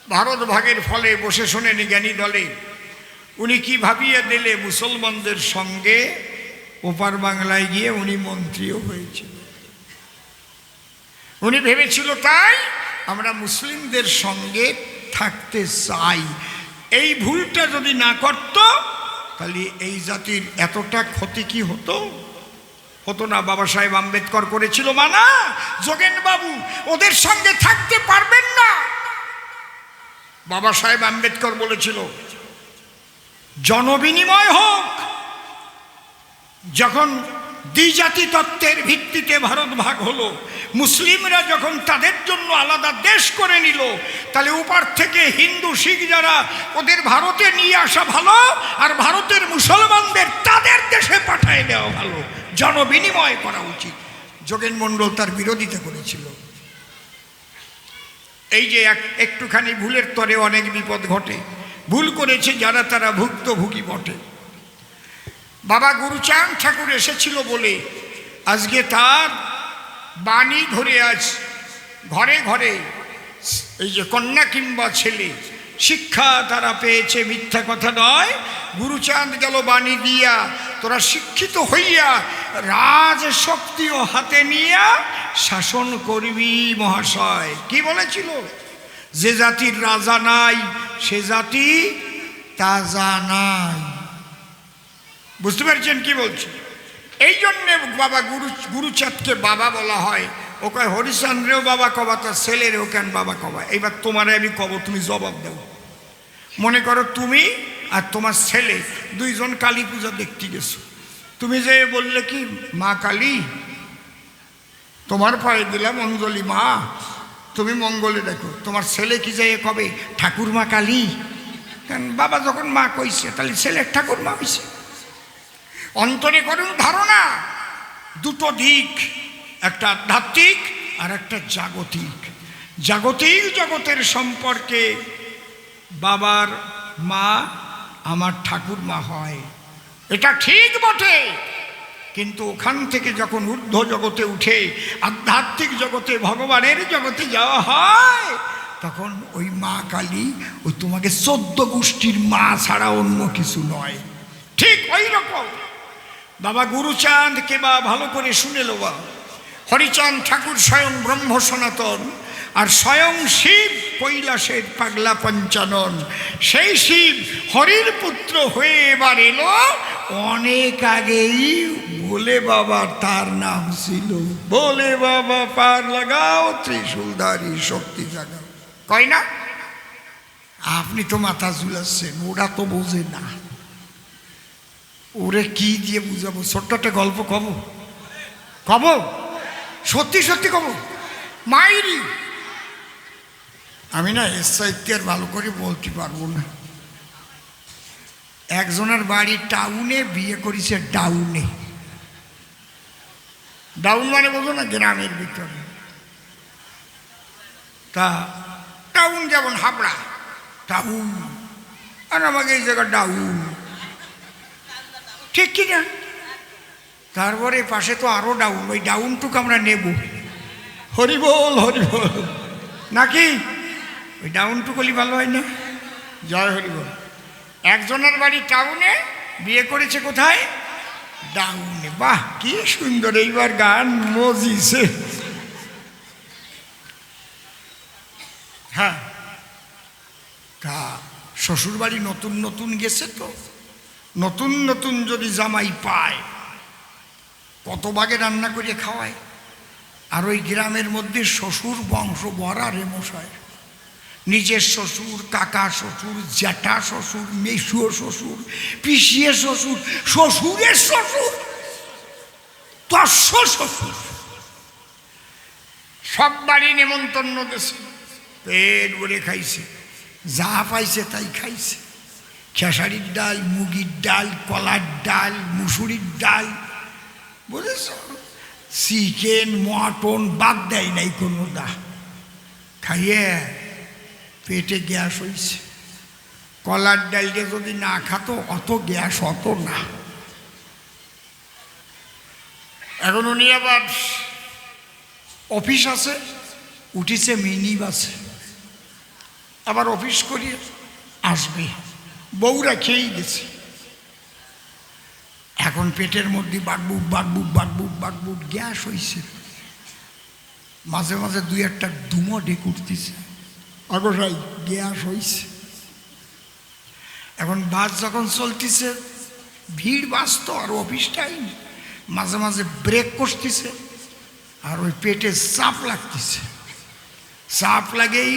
ভারত ভাগের ফলে বসে শোনেন জ্ঞানী দলে উনি কি ভাবিয়ে দিলে মুসলমানদের সঙ্গে ওপার বাংলায় গিয়ে উনি মন্ত্রীও হয়েছিল। উনি ভেবেছিল তাই আমরা মুসলিমদের সঙ্গে থাকতে চাই। এই ভুলটা যদি না করত তাহলে এই জাতির এতটা ক্ষতি কি হতো? হতো না। বাবা সাহেব আম্বেদকর করেছিল মানা, যোগেন বাবু ওদের সঙ্গে থাকতে পারবেন না। বাবা সাহেব আম্বেদকর বলেছিল জনবিনিময় হোক। যখন দ্বিজাতি তত্ত্বের ভিত্তিতে ভারত ভাগ হলো, মুসলিমরা যখন তাদের জন্য আলাদা দেশ করে নিল, তাহলে ওপার থেকে হিন্দু শিখ যারা ওদের ভারতে নিয়ে আসা ভালো, আর ভারতের মুসলমানদের তাদের দেশে পাঠিয়ে দেওয়া ভালো। জনবিনিময় করা উচিত। যোগেন মণ্ডল তার বিরোধিতা করেছিল। এই যে একটুখানি ভুলের তরে অনেক বিপদ ঘটে। ভুল করেছে যারা তারা ভুক্তভোগী বটে। বাবা গুরুচাঁদ ঠাকুর এসেছিল বলে আজকে তার বাণী ধরে আজ ঘরে ঘরে এই যে কন্যা কিংবা ছেলে শিক্ষা তারা পেয়েছে, মিথ্যা কথা নয়। গুরুচাঁদ গেল বাণী দিয়া, তোরা শিক্ষিত হইয়া রাজশক্তিও হাতে নিয়া শাসন করবি মহাশয়। কি বলেছিল? যে জাতির রাজা নাই সে জাতি তাজা নাই। বুঝতে পারছেন কি বলছি? এই জন্যে বাবা গুরুচাঁদকে বাবা বলা হয়। ওকে হরিচন্দ্রেও বাবা কবা, তার ছেলের ওখান বাবা কবা। এইবার তোমারে আমি কব, তুমি জবাব দাও। মনে করো তুমি আর তোমার ছেলে দুইজন কালী পূজা দেখতে গেছো। তুমি যে বললে কি মা কালী, তোমার পায়ে দিলাম অঞ্জলি মা, তুমি মঙ্গলে দেখো। তোমার ছেলে কি যে কবে ঠাকুর মা কালী? কারণ বাবা যখন মা কইছে তাহলে ছেলের ঠাকুর মা হইছে। অন্তরে করুন ধারণা, দুটো দিক, একটা আধ্যাত্মিক আর একটা জাগতিক। জাগতিক জগতের সম্পর্কে বাবার মা আমার ঠাকুর মা হয়, এটা ঠিক বটে। কিন্তু ওখান থেকে যখন ঊর্ধ্ব জগতে উঠে আধ্যাত্মিক জগতে ভগবানের জগতে যাওয়া হয়, তখন ওই মা কালী ওই তোমাকে 14 গোষ্ঠীর মা ছাড়া অন্য কিছু নয়। ঠিক ওই রকম বাবা গুরুচাঁদকে বা ভালো করে শুনে লো বা, হরিচাঁদ ঠাকুর স্বয়ং ব্রহ্ম সনাতন, আর স্বয়ং শিব কৈলাসের পাগলা পঞ্চানন। সেই শিব হরির পুত্র হয়ে এবার এলো অনেক আগেই। বলে বাবা তার নাম ছিল, বলে বাবা পার লাগাও ত্রিশূলধারী শক্তি জাগাও। কয় না? আপনি তো মাথা ঝুলাচ্ছেন, ওরা তো বোঝে না। ওরে কি দিয়ে বুঝাবো? ছোট্ট একটা গল্প কব, সত্যি সত্যি কব। মাইরি আমি না এর সাহিত্যে আর ভালো করে বলতে পারবো না। একজনের বাড়ি টাউনে, বিয়ে করেছে ডাউনে। ডাউন মানে বোঝো না? গ্রামের ভিতরে। তা টাউন যেমন হাবড়া টাউন, আর আমাকে এই জায়গা ডাউন, ঠিক কিনা? তারপরে পাশে তো আরো ডাউন, ওই ডাউনটুকু আমরা নেব। হরিবল হরিবল নাকি? ওই ডাউনটুকুলি ভালো হয় না? জয় হরিবল। একজনের বাড়ি টাউনে, বিয়ে করেছে কোথায়? ডাউনে। বাহ কি সুন্দর, এইবার গান মজিছে। হ্যাঁ, তা শ্বশুর বাড়ি নতুন নতুন গেছে তো, নতুন নতুন যদি জামাই পায় কত ভাগে রান্না করে খাওয়ায়। আর ওই গ্রামের মধ্যে শ্বশুর বংশ ভরা রে মশাই। নিজের শ্বশুর, কাকা শ্বশুর, জ্যাঠা শ্বশুর, মেসুও শ্বশুর, পিসিয়ে শ্বশুর, শ্বশুরের শ্বশুর, 1000 শ্বশুর, সব বাড়ি নেমন্তন্ন দিয়েছে। পেট ভরে খাইছে, যা পাইছে তাই খাইছে। খেসারির ডাল, মুগির ডাল, কলার ডাল, মুসুরির ডাল, বুঝেছ? চিকেন মটন বাদ দেয় নাই কোনো দা। খাইয়ে পেটে গ্যাস হয়েছে। কলার ডালটা যদি না খাতো অত গ্যাস হতো না। এখন উনি আবার অফিস আছে, উঠিছে মিনি বাসে। আবার অফিস করিয়ে আসবে, বউরা খেয়েই গেছে। এখন পেটের মধ্যে বাকবুক বাকবুক বাকবুক বাকবুক গ্যাস হয়েছে, মাঝে মাঝে দুই একটা ধুমো ডেক উঠতেছে, অগসাই গ্যাস হয়েছে। এখন বাস যখন চলতেছে, ভিড় বাস তো, আর অফিস টাইম, মাঝে মাঝে ব্রেক করতেছে, আর ওই পেটে চাপ লাগতেছে। চাপ লাগেই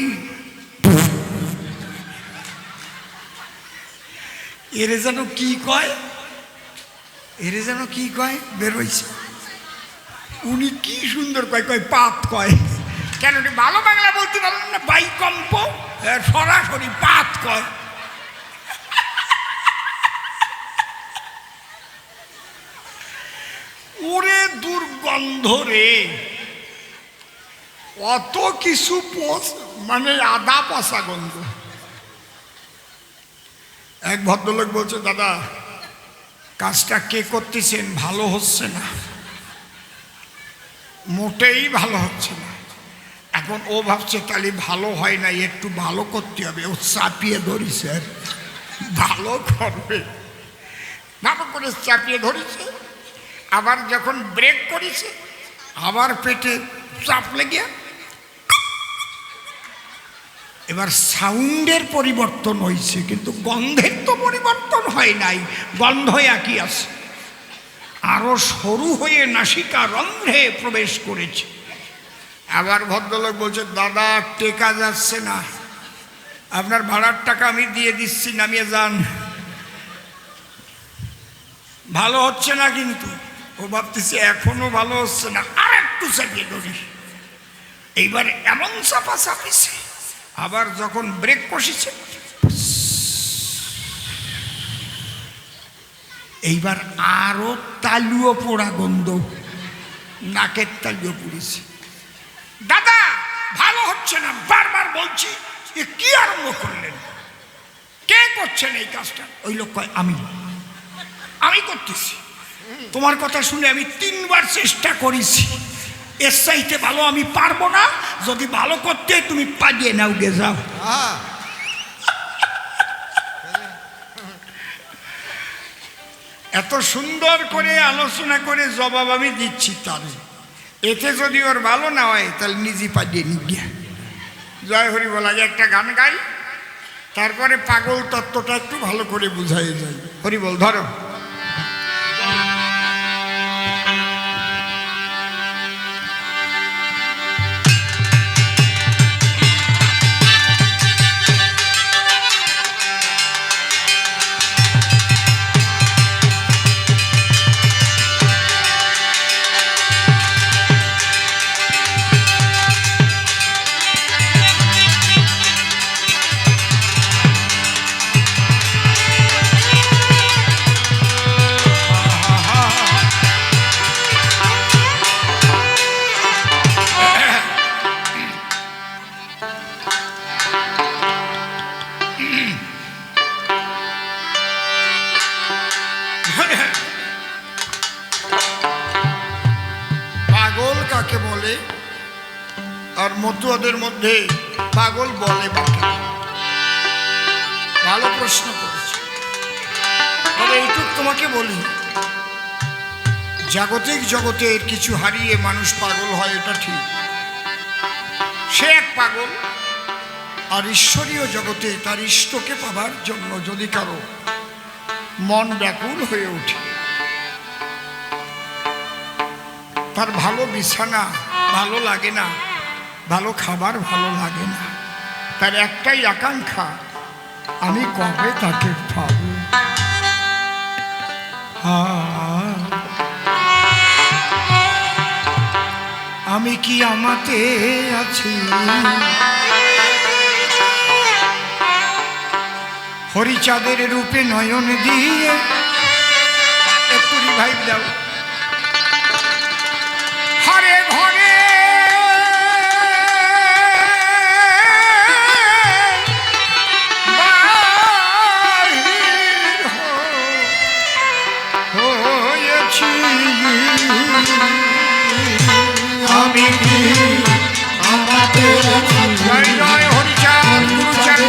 এরে যেন কি কয়, এরে যেন কি কয় বেরোইছে। উনি কি সুন্দর কয়, কয় পাত কয়। কেন ভালো বাংলা বলতে পারলেন না? বাইকম্প, সরাসরি পাত কয়। ওরে দুর্গন্ধ রে, অত কিছু মানে আদা পচা গন্ধ। এক ভদ্রলোক বলছে, দাদা কাজটা কে করতেছেন, ভালো হচ্ছে না, মোটেই ভালো হচ্ছে না। এখন ও ভাবছে তাহলে ভালো হয় না, একটু ভালো করতে হবে। ও চাপিয়ে ধরিছে, ভালো করবে, ভালো করে চাপিয়ে ধরেছে। আবার যখন ব্রেক করেছে, আবার পেটে চাপ লেগে, এবার সাউন্ডের পরিবর্তন হয়েছে, কিন্তু গন্ধের তো পরিবর্তন হয় নাই, গন্ধ একই আছে। আরো সরু হয়ে নাসিকা রন্ধ্রে প্রবেশ করেছে। আবার ভদ্রলোক বলছে, দাদা টেকা যাচ্ছে না, আপনার ভাড়ার টাকা আমি দিয়ে দিচ্ছি, নামিয়ে যান। ভালো হচ্ছে না, কিন্তু ও ভাবতেছে এখনো ভালো হচ্ছে না, আর একটু চাপিয়ে ধরি। এইবার এমন চাপা চাপিছে, আবার যখন ব্রেক কষেছে, এইবার আরো তালুও পোড়া গন্ধ, নাকের তালুও পুড়েছে। দাদা ভালো হচ্ছে না, বারবার বলছি, এ কি আরম্ভ করলেন, কে করছেন এই কাজটা? ওই লোক কয়, আমি করতেছি। তোমার কথা শুনে আমি 3 বার চেষ্টা করেছি, এর চাইতে ভালো আমি পারবো না, যদি ভালো করতে তুমি পালিয়ে নাও, গে যাও। এত সুন্দর করে আলোচনা করে জবাব আমি দিচ্ছি তার, এতে যদি ওর ভালো না হয় তাহলে নিজে পালিয়ে নিয়ে জয় হরি বলা যায়। একটা গান গাই, তারপরে পাগল তত্ত্বটা একটু ভালো করে বুঝাই যায়। হরি বল, ধরো। পাগল কাকে বলে, আর মতুয়াদের মধ্যে পাগল বলে বাকি? ভালো প্রশ্ন করেছে। তবে এইটুক তোমাকে বলি, জাগতিক জগতের কিছু হারিয়ে মানুষ পাগল হয়, এটা ঠিক, সে এক পাগল। আর ঈশ্বরীয় জগতে তার ইষ্টকে পাবার জন্য যদি কারো মন ব্যাকুল হয়ে ওঠে, তার ভালো বিছানা ভালো লাগে না, ভালো খাবার ভালো লাগে না, তার একটাই আকাঙ্ক্ষা, আমি কবে তাকে পাবো। আমি কি আমাতে আছি, হরিচাঁদের রূপে নয়ন দিয়ে, একটু রিভাইভ দাও। হরে ঘরে হয়েছি আমি কি আমাতে আছি। জয় জয় হরিচাঁদ, গুরুচাঁদ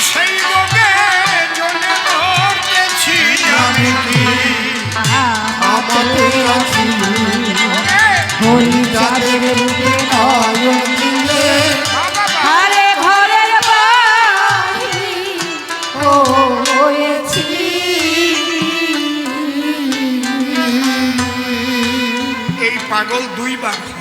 সেই রোগে জ্বলে মরতেছি আমি কি আমাতে আছি হরি যাদের রূপে নয়ন দিলে আরে ঘরের বাড়ি হয়েছি এই পাগল দুইবার হয়।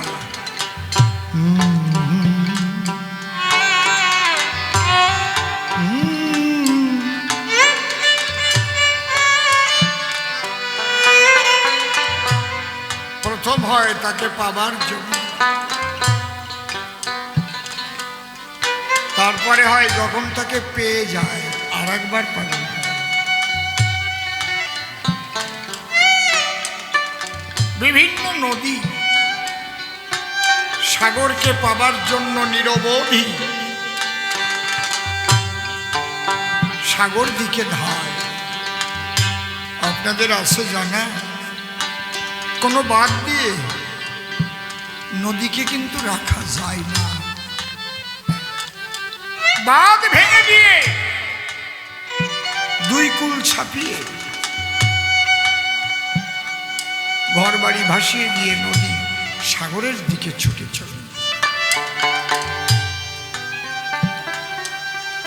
প্রথম হয় তাকে পাবার জন্য, তারপরে হয় যখন তাকে পেয়ে যায় আর একবার পাগল হয়। বিভিন্ন নদী সাগরকে পাবার জন্য নিরবধি সাগর দিকে ধায়। আপনাদের আছে জানা? কোনো বাদ দিয়ে নদীকে কিন্তু রাখা যায় না। বাঁধ ভেঙে দিয়ে দুই কুল ছাপিয়ে ঘর বাড়ি ভাসিয়ে দিয়ে নদী সাগরের দিকে ছুটে চলে।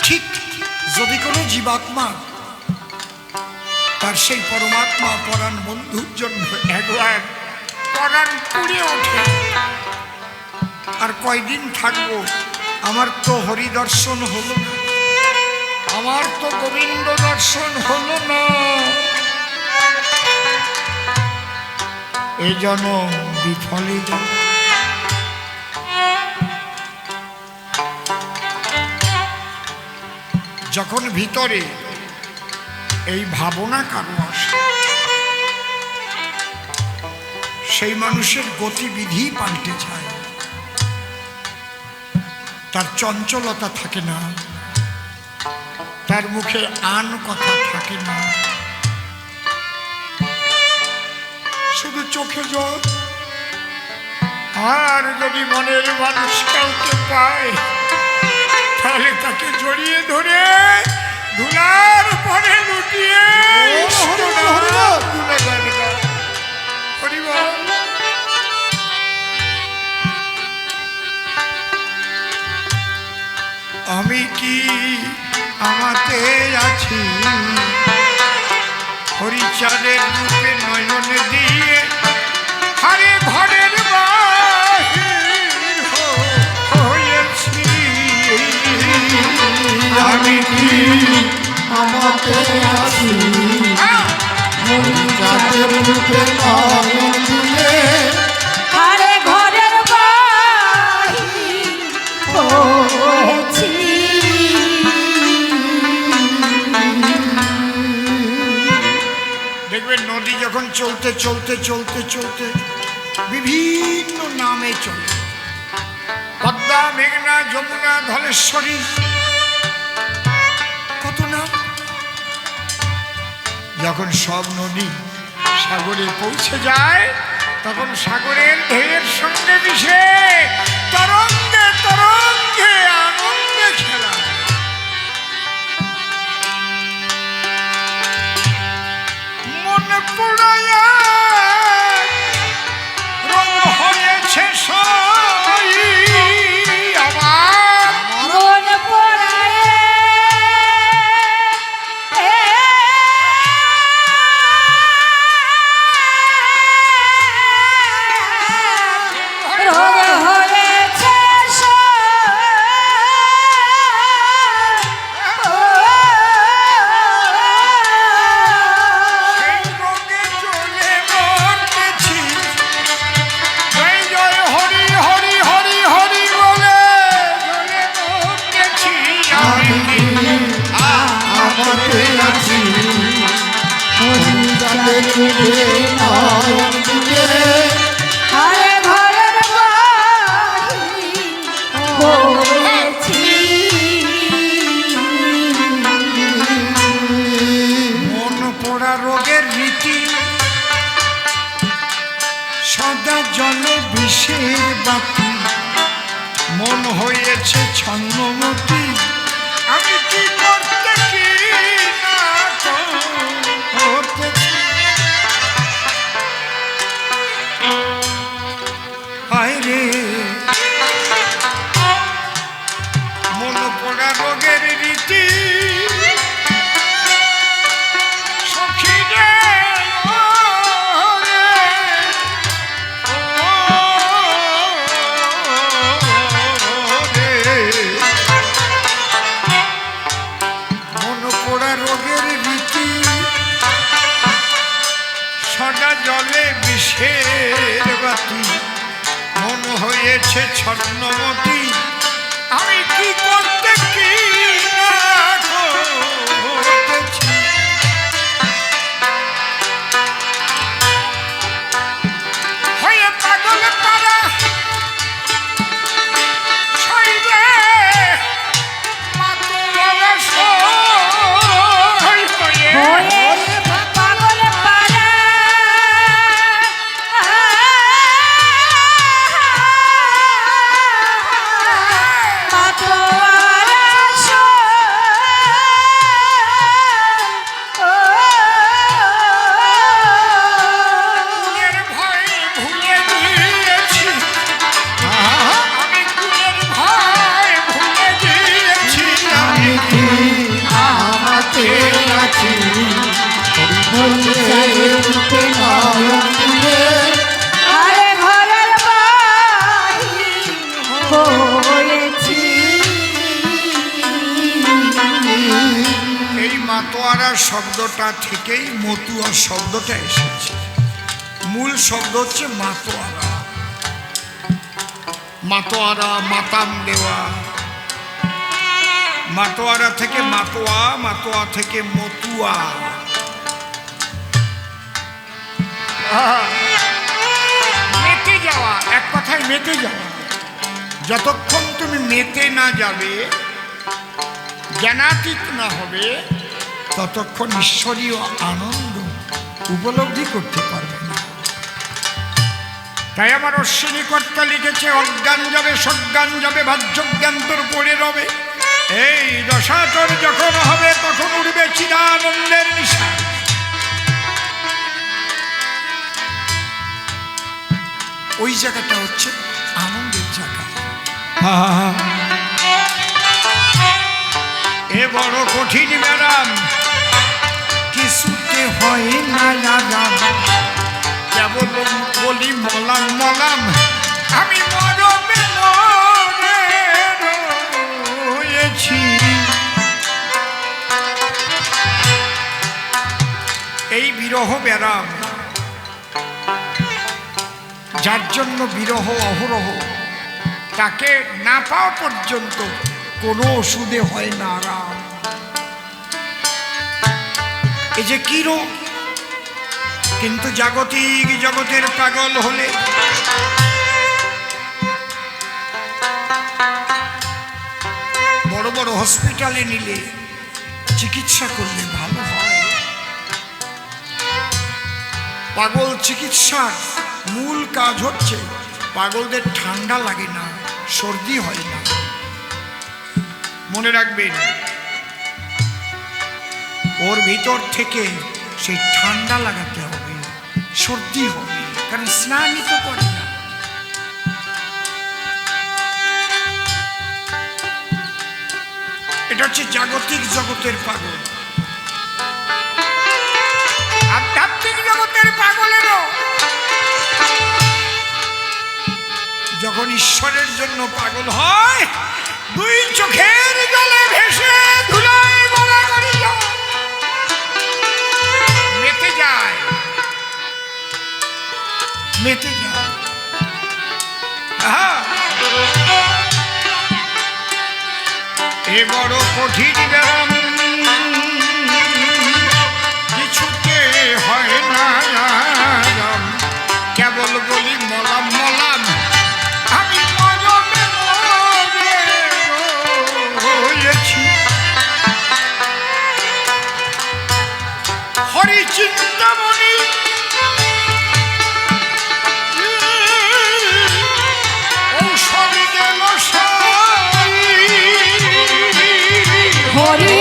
ঠিক যদি কোনো জীবাত্মা তার সেই পরমাত্মা পরাণ বন্ধুর জন্য একবার পরাণ পুড়ে ওঠে, আর কয়দিন থাকবো, আমার তো হরি দর্শন হলো না, আমার তো গোবিন্দ দর্শন হলো না, এই জন্য বিফলে গেল। যখন ভিতরে এই ভাবনা কারো আসে, সেই মানুষের গতিবিধি পাল্টে যায়, তার চঞ্চলতা থাকে না, তার মুখে আন কথা থাকে না, শুধু চোখে জল। আর যদি মনের মানুষ কাউকে পায় তাহলে তাকে জড়িয়ে ধরে ধুলার পরে লুটিয়ে আমি কি আমাতে আছি হরিচাঁদের রূপে নয়ন দিয়ে, আরে ঘরের বাহির হয়েছি আমি কি আমাতে আছি হরি যাদের রূপে নয়ন দিলে আরে ঘরের বাড়ি হয়েছি দেখবেন নদী যখন চলতে চলতে চলতে চলতে বিভিন্ন নামে চলে, পদ্মা, মেঘনা, যমুনা, ধলেশ্বরী, কত নাম। যখন সব নদী সাগরে পৌঁছে যায় তখন সাগরের ঢেউয়ের সঙ্গে মিশে তরঙ্গে তরঙ্গে আনন্দে খেলা। মনে পুরাইয়া রং হয়েছে সই আমার, মন পড়ায় রোগ হয়েছে সেই রোগে জ্বলে মরতেছি। জয় জয় হরি হরি হরি হরি বলে জ্বলে মরতেছি আমি কি আমাতে আছি হরি যাদের রূপে নয়ন দিলে আরে ঘরের বাড়ি হয়েছি মন পোড়া রোগের রীতি, সদা জলে বিষের বাতি, মন হয়েছে ছন্নমতি। আমি কি করতে মন পড়া রোগের রীতি সখী রে, ও রে, ও রে। মন পড়া রোগের রীতি সদা জলে বিষের বাতি মন হয়েছে ছন্নমতি আমি কি করতে কি না করতেছি হয়ে পাগল পারা শৈলে মাতুয়ারা সই হয়ে হয়ে পাগল পারা মাতোয়ারা গুণের ভয় ভুলে গিয়েছি আমি গুণের ভয় ভুলে গিয়েছি আমি আমি কি আমাতে আছি হরি উঠে নয়ন দিয়ে আরে ঘরের বাহির হয়েছি এই মাতোয়ারা শব্দটা থেকেই মতুয়া শব্দটা এসেছে মূল শব্দ হচ্ছে মাতোয়ারা মাতোয়ারা মাতাম দেওয়া মাতোয়ারা থেকে মাতোয়া মাতোয়া থেকে মতুয়া মেতে যাওয়া এক কথায় মেতে যাওয়া যতক্ষণ তুমি মেতে না যাবে জ্ঞানাতীত না হবে ততক্ষণ ঈশ্বরীয় আনন্দ উপলব্ধি করতে পারবে না তাই আমার অশ্বিনী কর্তা লিখেছে অজ্ঞান যাবে সজ্ঞান যাবে বাহ্যজ্ঞান তোর পড়ে রবে এই দশা তোর যখন হবে তখন উঠবে চিদানন্দের নিশা ওই জায়গাটা হচ্ছে আনন্দের জায়গা এ বড় কঠিন ম্যাডাম কিছুতে হয় না আরাম কেবল বলি মলাম মলাম আমি মরমে মরে রয়েছি এই বিরহ ব্যারাম যার জন্য বিরহ অহরহ তাকে না পাওয়া পর্যন্ত কোনো ওষুধে হয় না আরাম এই যে কি রোগ কিন্তু জাগতিক জগতের পাগল হলে বড় বড় হসপিটালে নিলে চিকিৎসা করলে ভালো হয় পাগল চিকিৎসার মূল কাজ হচ্ছে পাগলদের ঠান্ডা লাগে না সর্দি হয় না মনে রাখবেন ওর ভিতর থেকে সেই ঠান্ডা লাগাতে হবে সর্দি হবে কারণ স্নানই তো করে না এটা হচ্ছে জাগতিক জগতের পাগল আধ্যাত্মিক জগতের পাগলেরও যখন ঈশ্বরের জন্য পাগল হয় দুই চোখের জলে ভেসে ধুলায় গড়াগড়ি মেতে যায় মেতে যায় এ বড় কঠিন ব্যায়াম কিছুতে হয় না আরাম কেবল বলি মলাম মলাম আমি মরমে মরে রয়েছি হরি চিন্তামণি ঔষধ গেল সাই হরি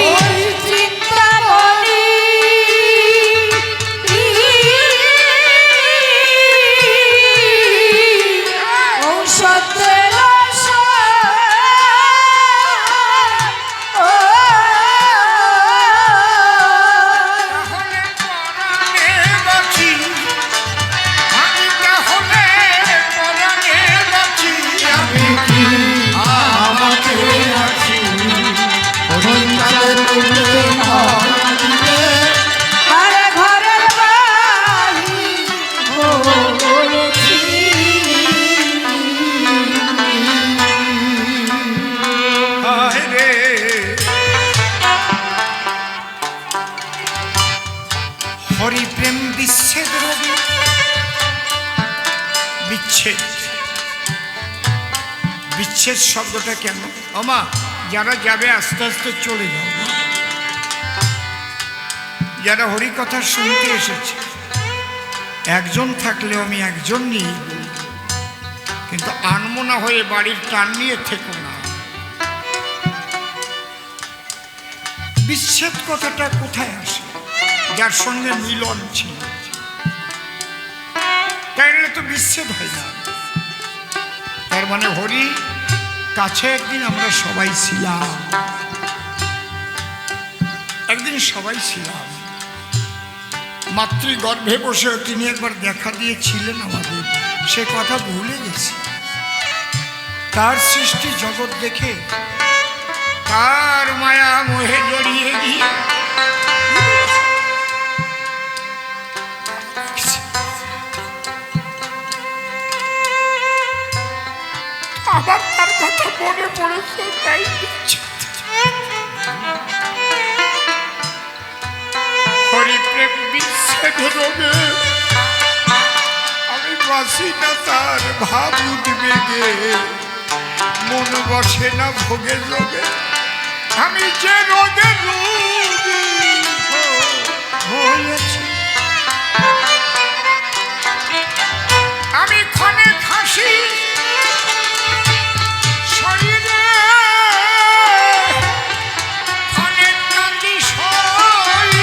বিচ্ছেদ। বিচ্ছেদ শব্দটা কেন? আমা যারা যাবে আস্তে আস্তে চলে যাও, যারা হরিকথা শুনতে এসেছে একজন থাকলেও আমি একজন নিয়ে বলি, কিন্তু আনমনা হয়ে বাড়ির টান নিয়ে থেকো না। বিচ্ছেদ কথাটা কোথায় আসে? যার সঙ্গে মিলন ছিল, তাই তো বিচ্ছেদ হয় না। তার মানে হরি কাছে একদিন আমরা সবাই ছিলাম, একদিন সবাই ছিলাম। মাতৃগর্ভে বসেও তিনি একবার দেখা দিয়েছিলেন আমাদের, সে কথা ভুলে গেছি। তার সৃষ্টি জগৎ দেখে তার মায়া মোহে জড়িয়ে গিয়ে আবার তার কথা মনে পড়েছে, তাই হরিপ্রেম বিচ্ছেদ রোগে আমি বাসি না, তার ভাব উদ্বেগে মন বসে না ভোগে যোগে। আমি যে রোগে রোগী হয়েছি, আমি ক্ষণে খাসি শরীরে, ক্ষণে কান্দি সই।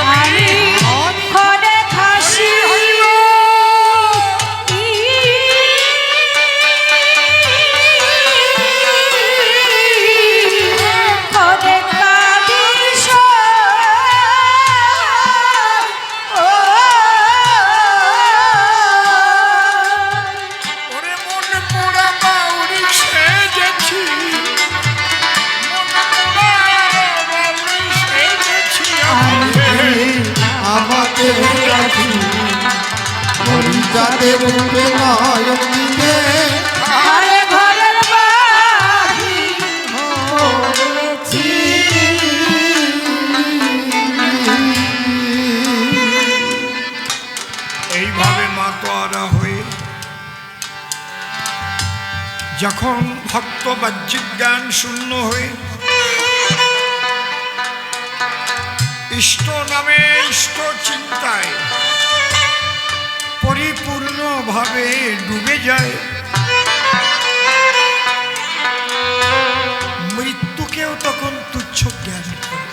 আমি ক্ষণে খাসি ক্ষণে কাঁদি ওরে মন পোড়া বাউরি সেজেছি, মন পোড়া বাউরি সেজেছি আমি। আমাকে রাখি হরিচাঁদের রূপে নয়ন দিলে আরে ঘরের বাড়ি হয়েছি। এইভাবে মাতোয়ারা হয়ে যখন ভক্ত বাহ্যিক জ্ঞান শূন্য হয়ে ইষ্ট নামে ইষ্ট চিন্তায় পরিপূর্ণভাবে ডুবে যায়, মৃত্যুকেও তখন তুচ্ছ জ্ঞান করে।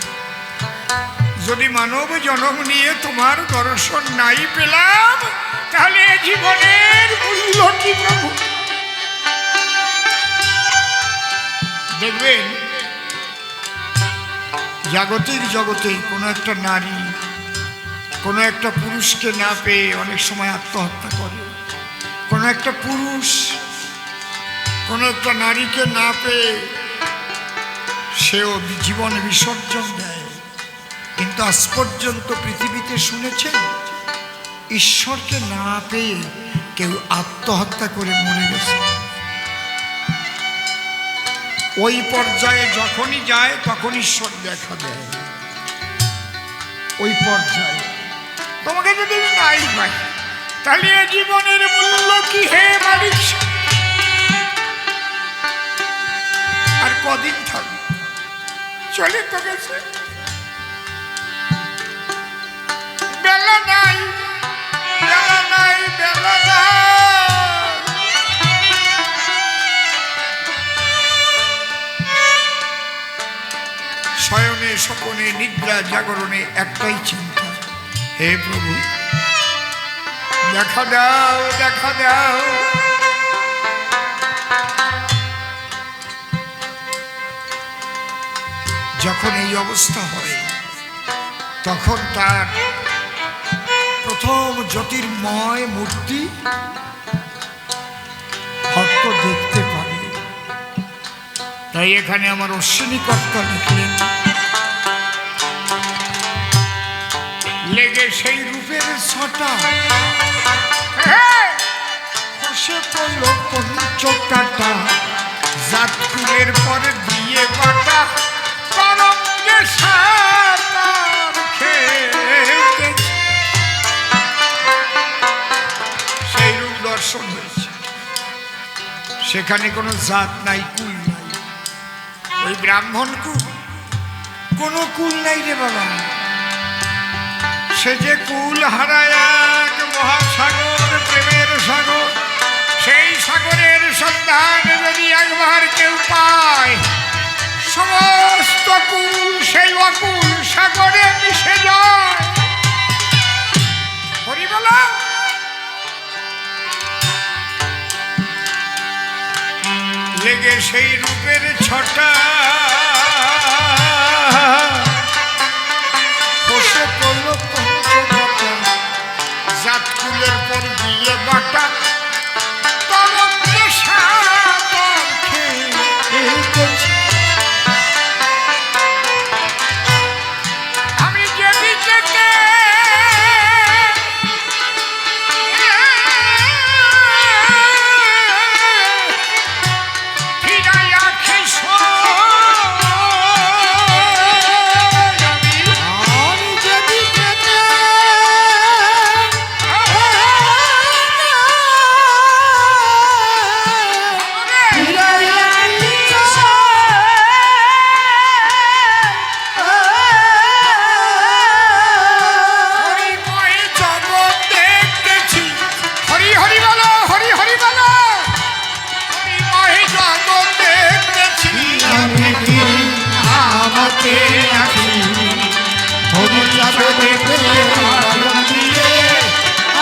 যদি মানব জন্ম নিয়ে তোমার দর্শন নাই পেলাম, তাহলে জীবনের মূল্য কি প্রভু? দেখবেন জাগতিক জগতে কোনো একটা নারী কোনো একটা পুরুষকে না পেয়ে অনেক সময় আত্মহত্যা করে, কোনো একটা পুরুষ কোনো একটা নারীকে না পেয়ে সেও জীবন বিসর্জন দেয়। কিন্তু আজ পর্যন্ত পৃথিবীতে শুনেছেন ঈশ্বরকে না পেয়ে কেউ আত্মহত্যা করে মরে গেছে? ওই পর্যায়ে যখনই যায় তখন ঈশ্বর দেখা দেয়। ওই পর্যায়ে তোমাকে যদি নাই পাই, তাহলে জীবনের মূল্য কি হে মালিক? আর কদিন থাকবে? চলে তো গেছে, বেলা নাই, বেলা নাই, বেলা নাই। শয়নে স্বপনে নিদ্রা জাগরণে একটাই চিন্তা, হে প্রভু দেখা দাও, দেখা দাও। যখন এই অবস্থা হয় তখন তার প্রথম জ্যোতির্ময় মূর্তি ভক্ত দেখতে পারে। তাই এখানে আমার অশ্বিনী কর্তা লিখলেন, লেগে সেই রূপের ছটা খসে পড়ল পঞ্চকাটা, জাতকুলের পর দিয়ে বাটা তরঙ্গে সাঁতার খেলতেছে। এখানে কোনো জাত নাই, কুল নাই। ওই ব্রাহ্মণ কুল, কোনো কুল নাই রে বাবা। সে যে কুল হারায় এক মহাসাগর, প্রেমের সাগর। সেই সাগরের সন্ধান যদি একবার কেউ পায়, সমস্ত কুল সেই অকুল সাগরে মিশে যায়। হরি বলা লেগে সেই রূপের ছটা, বসে পড়ল পঞ্চবটা, জাত কুলের পর দিয়ে বাটা, তরঙ্গে সাগর খেয়েছে। আমি যেদিকে ফিরাইয়া খেসো, আমি যদি যেতে হরিময় জগৎ দেখেছি। হরি হরি বলো, হরি হরি বলো। হরিময় জগৎ দেখেছি। আমাকে রাখি হরি যাবে দেখে নয়ন দিয়ে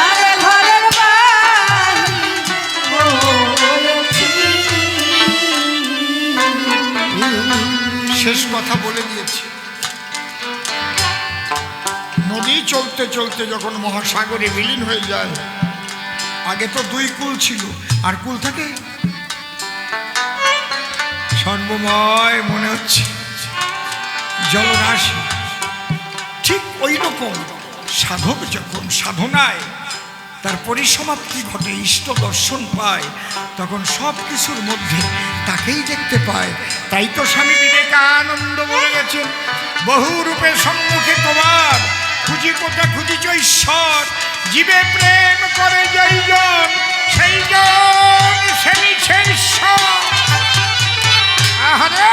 আরে ঘরের বাহির শেষ কথা বলে দিয়েছি। নদী চলতে চলতে যখন মহাসাগরে বিলীন হয়ে যায়, আগে তো দুই কুল ছিল, আর কুল থাকে সর্বময় মনে হচ্ছে জলরাশি। ঠিক ওই রকম সাধক যখন সাধনায় তার পরিসমাপ্তি ঘটে, ইষ্ট দর্শন পায়, তখন সব কিছুর মধ্যে তাকেই দেখতে পায়। তাই তো স্বামী বিবেকানন্দ বলে গেছেন, বহু রূপে সম্মুখে তোমার, খুঁজি কোথা খুঁজিছ ঈশ্বর, জীবে প্রেম করে যেইজন, সেই জন সে মিছে ঈশ্বর। আহারে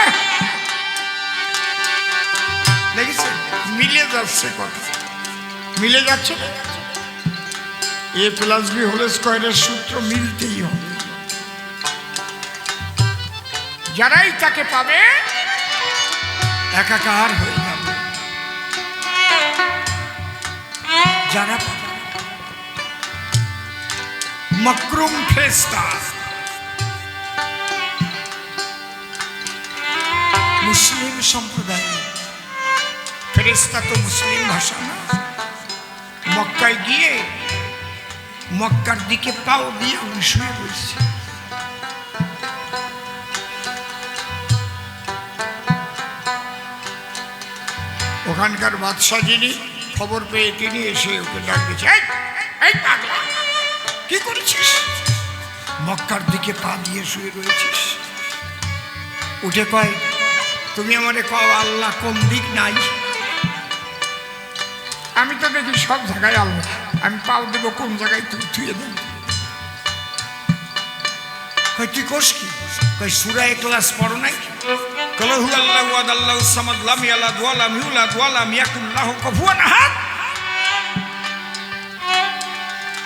দেখেছেন, মিলে যাচ্ছে কথা, মিলে যাচ্ছে না? এ প্লাস বি হোল স্কয়ারের সূত্র মিলতেই হবে। যারাই তাকে পাবে একাকার হয়ে যাবে, যারা পাবে। মকরুম ফেরেশতা মুসলিম সম্প্রদায়, ফেরেশতা তো মুসলিম ভাষা না। মক্কায় গিয়ে মক্কার দিকে পাও দিয়ে শুয়ে রয়েছে। ওখানকার বাদশাহ যিনি, খবর পেয়ে তিনি এসে ওকে ডাক দিয়েছে, এই পাগলা, কি করেছিস? মক্কার দিকে পা দিয়ে শুয়ে রয়েছিস। উঠে কয়, তুমি আমারে কও আল্লাহ কোন দিক নাই? আমি তো দেখি সব জায়গায় আল্লাহ, আমি পাও দেবো কোন জায়গায়? তুই থুয়ে দেব। কয় তুই কোস কি? কয় সূরা ইখলাস পড়ো নাই? কল হু আল্লাহু আহাদ আল্লাহুস সামাদ লাম ইয়ালিদ ওয়া লাম ইউলাদ ওয়া লাম ইয়াকুল লাহু কুফুয়ান আহাদ।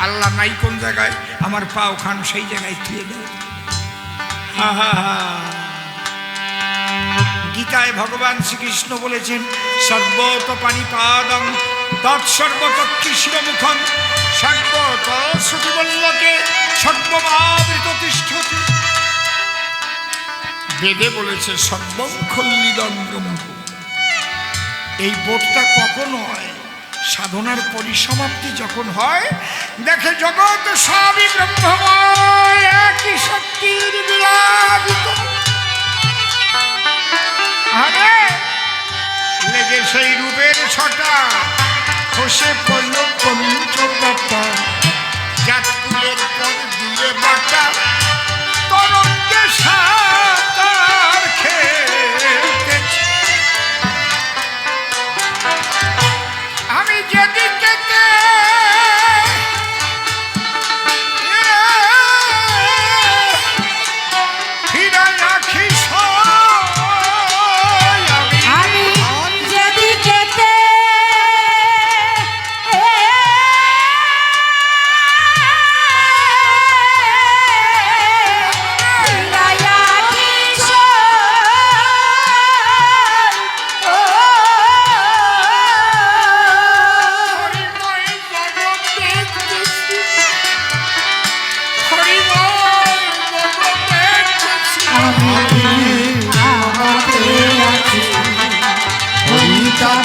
আল্লাহ নাই কোন জায়গায়? আমার পাও খান সেই জায়গায় থুয়ে দেব। হা হা হা। গীতায় ভগবান শ্রীকৃষ্ণ বলেছেন, সর্বত পানিপাদং তৎসর্বতক্ষী শিবমুখম সর্বত শ্রুতিবল্লকে সর্বমাবৃত তিষ্ঠতি। বেদে বলেছে সর্বং খল্লিদং ব্রহ্ম। এই বোধটা কখন হয়? সাধনার পরিসমাপ্তি যখন হয়, দেখে জগৎ সবই ব্রহ্মময়, একই শক্তির বিরাজিত। আরে লেগে সেই রূপের ছটা, খসে পড়ল পঞ্চবটা, জাত কুলের পর দিয়ে বাটা, তরঙ্গে সাঁতার খেলতেছে। আমি যেদিকে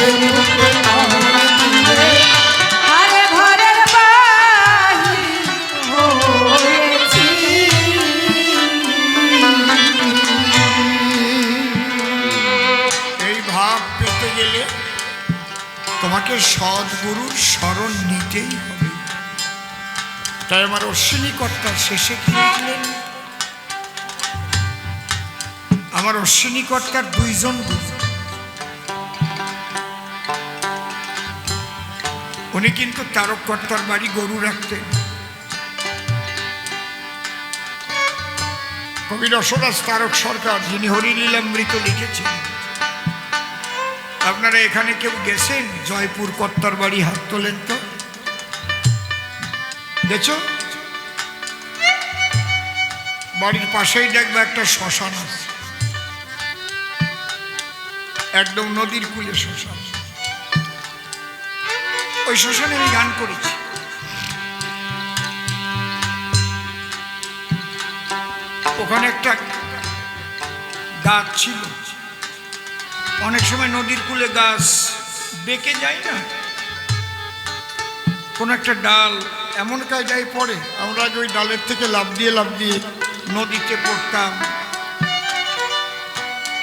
ঘরের মুখে মোহর দিয়ে আরে ঘরের বাহির হয়েছি। এই ভাব পেতে গেলে তোমাকে সদ্গুরুর শরণ নিতেই হবে। তাই আমার অশ্বিনী কর্তার শেষে কি লিখলেন? আমার অশ্বিনী কর্তার দুইজন গুরু, উনি কিন্তু তারক কর্তার বাড়ি গরু রাখতেন। কবি রসরাজ তারক সরকার, যিনি হরিলীলামৃত লিখেছেন, আপনারা এখানে কেউ গেছেন জয়পুর কর্তার বাড়ি? হাত তোলেন তো। দেখছো বাড়ির পাশেই দেখবে একটা শ্মশান আছে, একদম নদীর কূলে শ্মশান। ওই শ্মশানে আমি গান করেছি। ওখানে একটা গাছ ছিল, অনেক সময় নদীর কূলে গাছ বেঁকে যায় না, কোন একটা ডাল এমন কায়দায় পড়ে, আমরা আগে ওই ডালের থেকে লাফ দিয়ে নদীতে পড়তাম,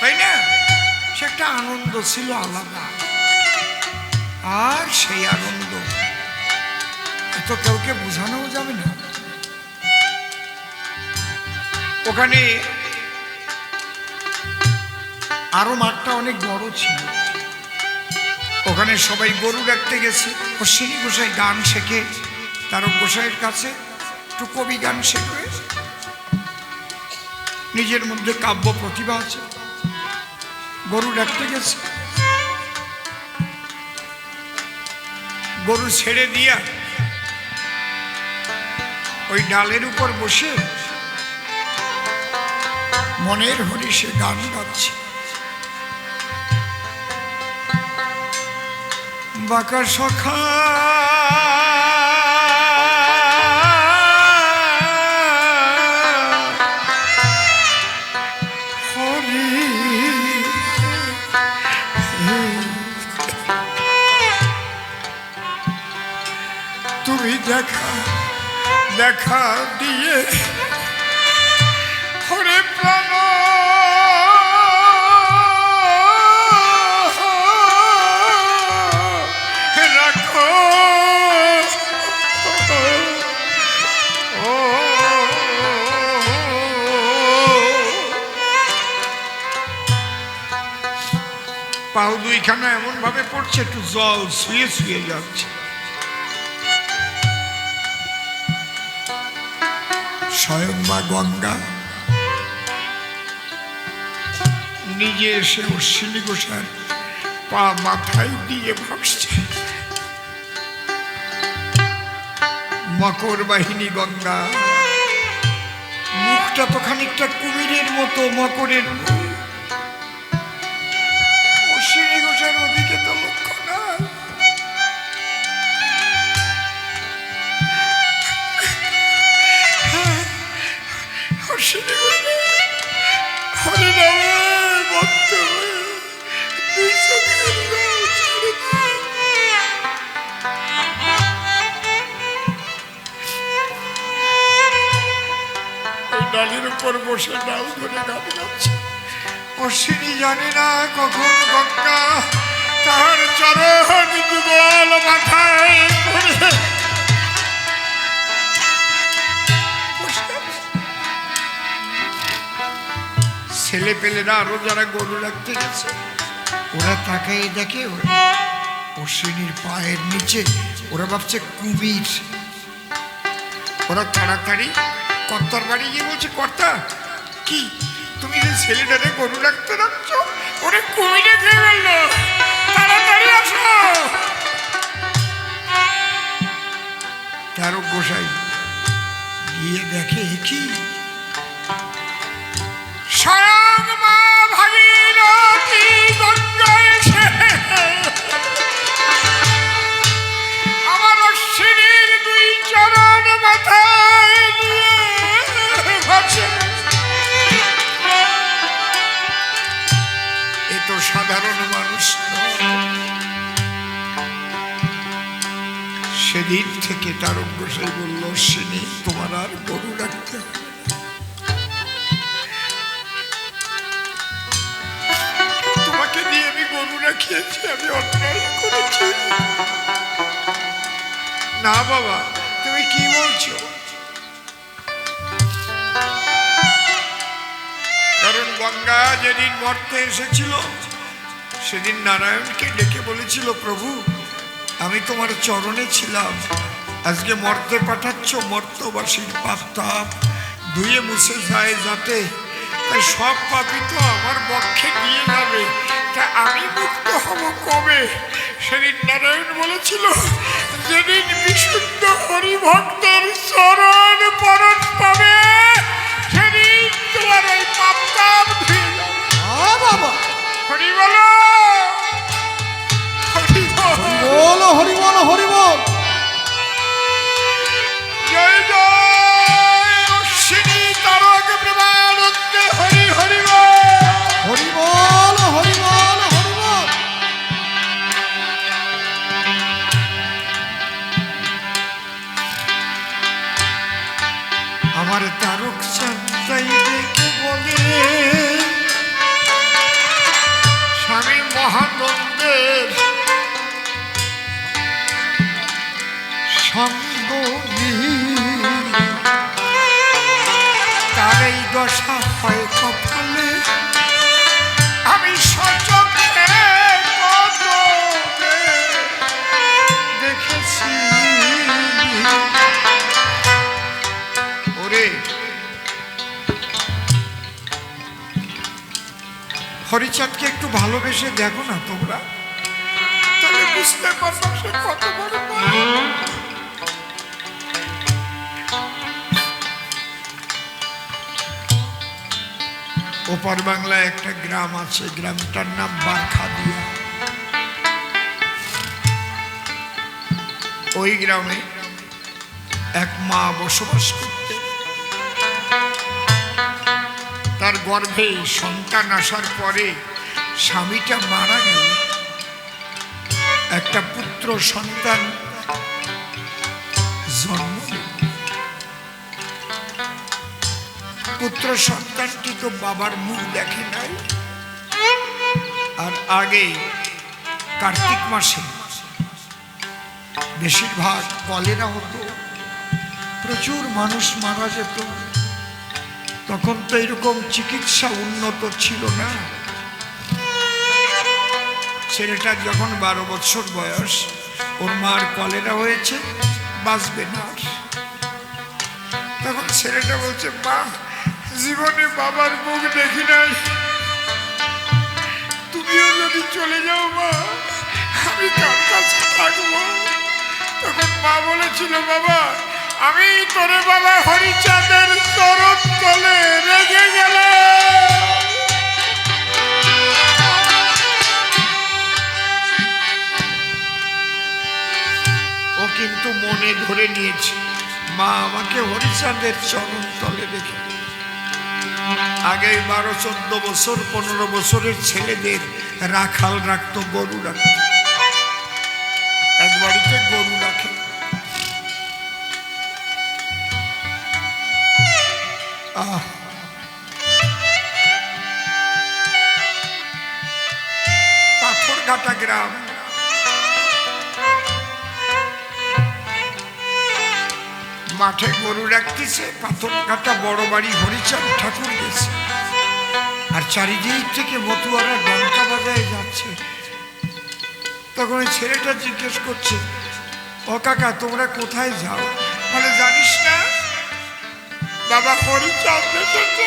তাই না? সে একটা আনন্দ ছিল আলাদা। আর সেই আনন্দ এত কাউকে বোঝানো যাবে না। ওখানে আরো মাঠটা অনেক বড় ছিল, ওখানে সবাই গরু রাখতে গেছে। অশ্বিনী গোসাই গান শেখে তারক গোসাইয়ের কাছে, একটু কবি গান শেখে, নিজের মধ্যে কাব্য প্রতিভা আছে, গরু রাখতে গেছে। গরু ছেড়ে দিয়া ওই ডালের উপর বসে মনের হরিষে গান গাচ্ছে। বাঁকা সখা হরি, তুমি দেখা দেখা দিয়ে হরে প্রাণ রাখো। পাও দুইখানা এমন ভাবে পড়ছে, একটু জল শুয়ে শুয়ে যাচ্ছে। স্বয়ং মা গঙ্গা নিজে এসে অশ্বিনী গোসাইয়ের পা মাথায় দিয়ে ভাসছে। মকর বাহিনী গঙ্গা, মুখটা তো খানিকটা কুমিরের মতো, মকরের মুখ। অশ্বিনী গোসাইয়ের ওদিকে তো লক্ষ্য নাই। অশ্বিনী গোসাই হরিনামে মত্ত হয়ে দুই চোখের জল ছেড়ে দিয়ে ওই ডালের উপর বসে ডাল ধরে গান গাচ্ছে। অশ্বিনী জানে না কখন গঙ্গা তাহার চরণ যুগল মাথায় করে ছেলে পেলেরা আরো যারা গরু রাখতে গেছে, ওরা তাকাই দেখে অশ্বিনীর পায়ের নিচে, ওরা ভাবছে কুমির। ওরা তাড়াতাড়ি কর্তার বাড়ি গিয়ে বলছে, কর্তা কি তুমি যে ছেলেটারে গরু রাখতে রাখছো, ওরে কুমিরে খেয়ে ফেললো, তাড়াতাড়ি আসো। তারক গোসাই গিয়ে দেখে কি স্বয়ং মা ভাগীরথী গঙ্গা এসে আমার অশ্বিনীর দুই চরণ মাথায় দিয়ে ভাসে। এ তো সাধারণ মানুষ নয়, দিন থেকে তারক গোসাই বলল, অশ্বিনী তোমার আর গরু রাখতে হবে না। তোমাকে নিয়ে আমি গরু রাখিয়েছি, আমি অন্যায় করেছি। না বাবা, তুমি কি বলছো? কারণ গঙ্গা যেদিন মর্তে এসেছিল সেদিন নারায়ণকে ডেকে বলেছিল, প্রভু আমি তোমার চরণে ছিলাম, আজকে মর্তে পাঠাচ্ছ, মর্তবাসীর পাপ তাপ ধুয়ে মুছে যায় যাতে, তাই সব পাপই তো আমার বক্ষে নিয়ে যাবে, তা আমি মুক্ত হব কবে? সেদিন নারায়ণ বলেছিল, যেদিন বিশুদ্ধ হরিভক্তের চরণ পরশ পাবে সেদিন তোমার এই পাপ তাপ ধুয়ে যাবে। বাবা হরি বলো, হরি বল, হরি বল, হরি বল। জয় জয় অশ্বিনী তারক প্রেমানন্দে হরি হরি বল। হরি বল, হরি বল, হরি বল। আমার তারক চাঁদাই দেখে বলে, স্বামী মহানন্দের সঙ্গ নীল, তার এই দশা হয় কপালে, আমি সচক্ষে কত দেখেছি। ওরে হরিচাঁদকে একটু ভালোবেসে দেখো না তোমরা, তাহলে বুঝতে পারবো সে কত বড় মানুষ। ওপার বাংলায় একটা গ্রাম আছে, গ্রামটার নাম বারখাদিয়া। ওই গ্রামে এক মা বসবাস করতে, তার গর্ভে সন্তান আসার পরে স্বামীটা মারা গেল, একটা পুত্র সন্তান জন্ম নিল। পুত্র সন্তানটি তো বাবার মুখ দেখে নাই, আর আগে কার্তিক মাসে বেশিরভাগ কলেরা হতো, প্রচুর মানুষ মারা যেত। তখন তো এরকম চিকিৎসা উন্নত ছিল না। ছেলেটা যখন 12 বছর বয়স, ওর মার কলেরা হয়েছে, বাঁচবে না। তখন ছেলেটা বলছে, মা জীবনে বাবার মুখ দেখি নাই, তুমিও যদি চলে যাও মা, আমি কার কাছে থাকবো? তখন মা বলেছিল, বাবা আমি তোরে বাবা হরিচাঁদের চরণ তলে রেখে গেলাম। ও কিন্তু মনে ধরে নিয়েছে, মা আমাকে হরিচাঁদের চরণ তলে রেখে। আগে 12-14 বছর 15 বছরের ছেলেদের রাখাল রাখতো, গরু রাখতো, এক বাড়িতে গরু রাখে। পাথরঘাটা গ্রাম, মাঠে গরু রাখতেছে, পাথরঘাটা বড় বাড়ি হরিচাঁদ ঠাকুর গেছে, আর চারিদিক থেকে মতুয়ারা ডঙ্কা বাজায় যাচ্ছে। তখন ওই ছেলেটা জিজ্ঞেস করছে, ও কাকা তোমরা কোথায় যাও? বলে জানিস না বাবা হরিচাঁদ এসেছে,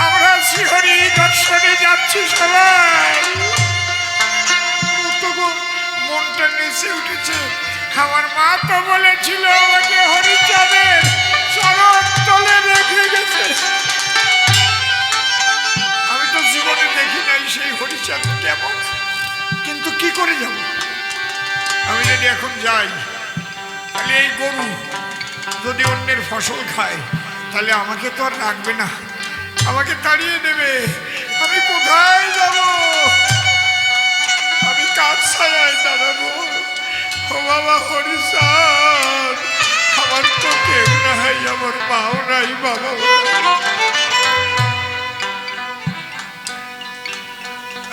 আমরা শ্রীহরি দর্শনে যাচ্ছি সবাই। তখন মনটা নেচে উঠেছে, আমার মা তো বলেছিল আমাকে হরিচাঁদের চরণ তলে রেখে গেছে, আমি তো জীবনে দেখি নাই সেই হরিচাঁদ কেমন, কিন্তু কি করে যাব? আমি যদি এখন যাই তাহলে এই গরু যদি অন্যের ফসল খায় তাহলে আমাকে তো আর রাখবে না, আমাকে তাড়িয়ে দেবে, আমি কোথায় যাব? আমি কাজ ছাড়াই দাঁড়াবো। ও বাবা হরিচাঁদ, আমার তো কেউ নাই, আমার মাও নাই, বাবা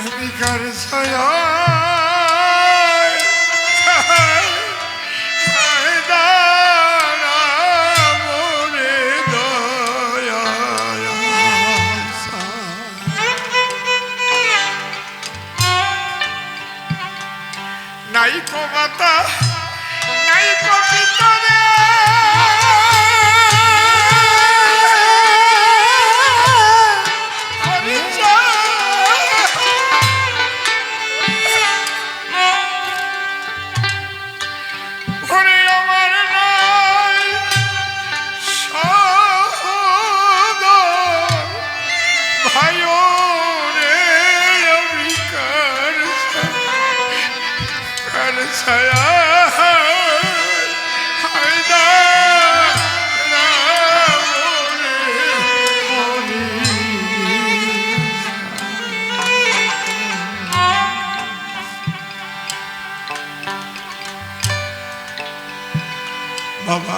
আমি কার ছায়া নাই কমাতা নাই কবিতরে বাবা,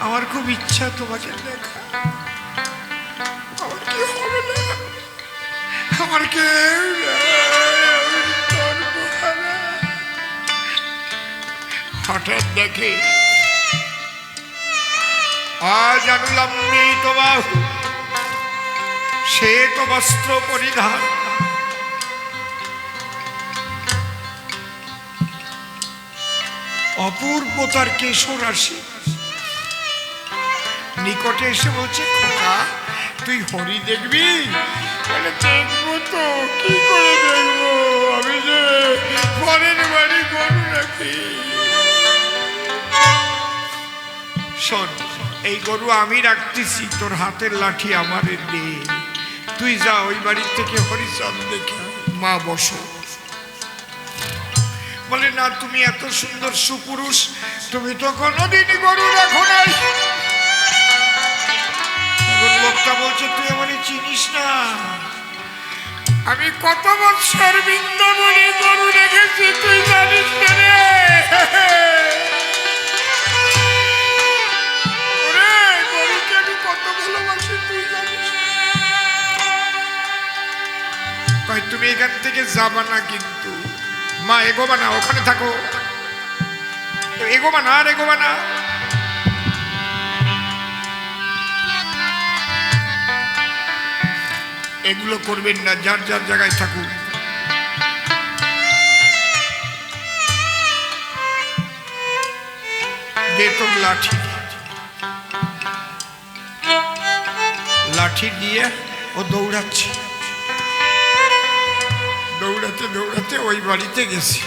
আমার খুব ইচ্ছা তোমাকে দেখা, আমার কি হবে না, আমার কেউ হঠাৎ দেখে আজ অনুলম্বি তোমার শ্বেত বস্ত্র পরিধান, অপূর্ব তার কেশর রাশি, নিকটে এসে বলছে খোকা তুই হরি দেখবি? বলে দেখবো তো, কি করে দেখবো, আমি যে পরের বাড়ি গরু রাখি। শোন, এই গরু আমি রাখতেছি, তোর হাতের লাঠি আমার দে, তুই যা ওই বাড়ির থেকে হরিচাঁদ দেখে। মা বসো। বলে না, তুমি এত সুন্দর সুপুরুষ, তুমি তো কোনোদিন গরু রাখো নাই। লোকটা বলছে তুই আমাকে চিনিস না, আমি কত বছর বৃন্দাবনে গরু রেখেছি, তুই জানিস না রে। গরুকে আমি কত ভালোবাসি তুই জানিস। কই তুমি এখান থেকে যাবা না কিন্তু। মা এগোবা না, ওখানে থাকো, এগোবা না, আর এগোবা না। এগুলো করবেন না, যার যার জায়গায় থাকুন। দে তোর লাঠি, লাঠি দিয়ে ও দৌড়াচ্ছে, দৌড়াতে দৌড়াতে ওই বাড়িতে গেছি।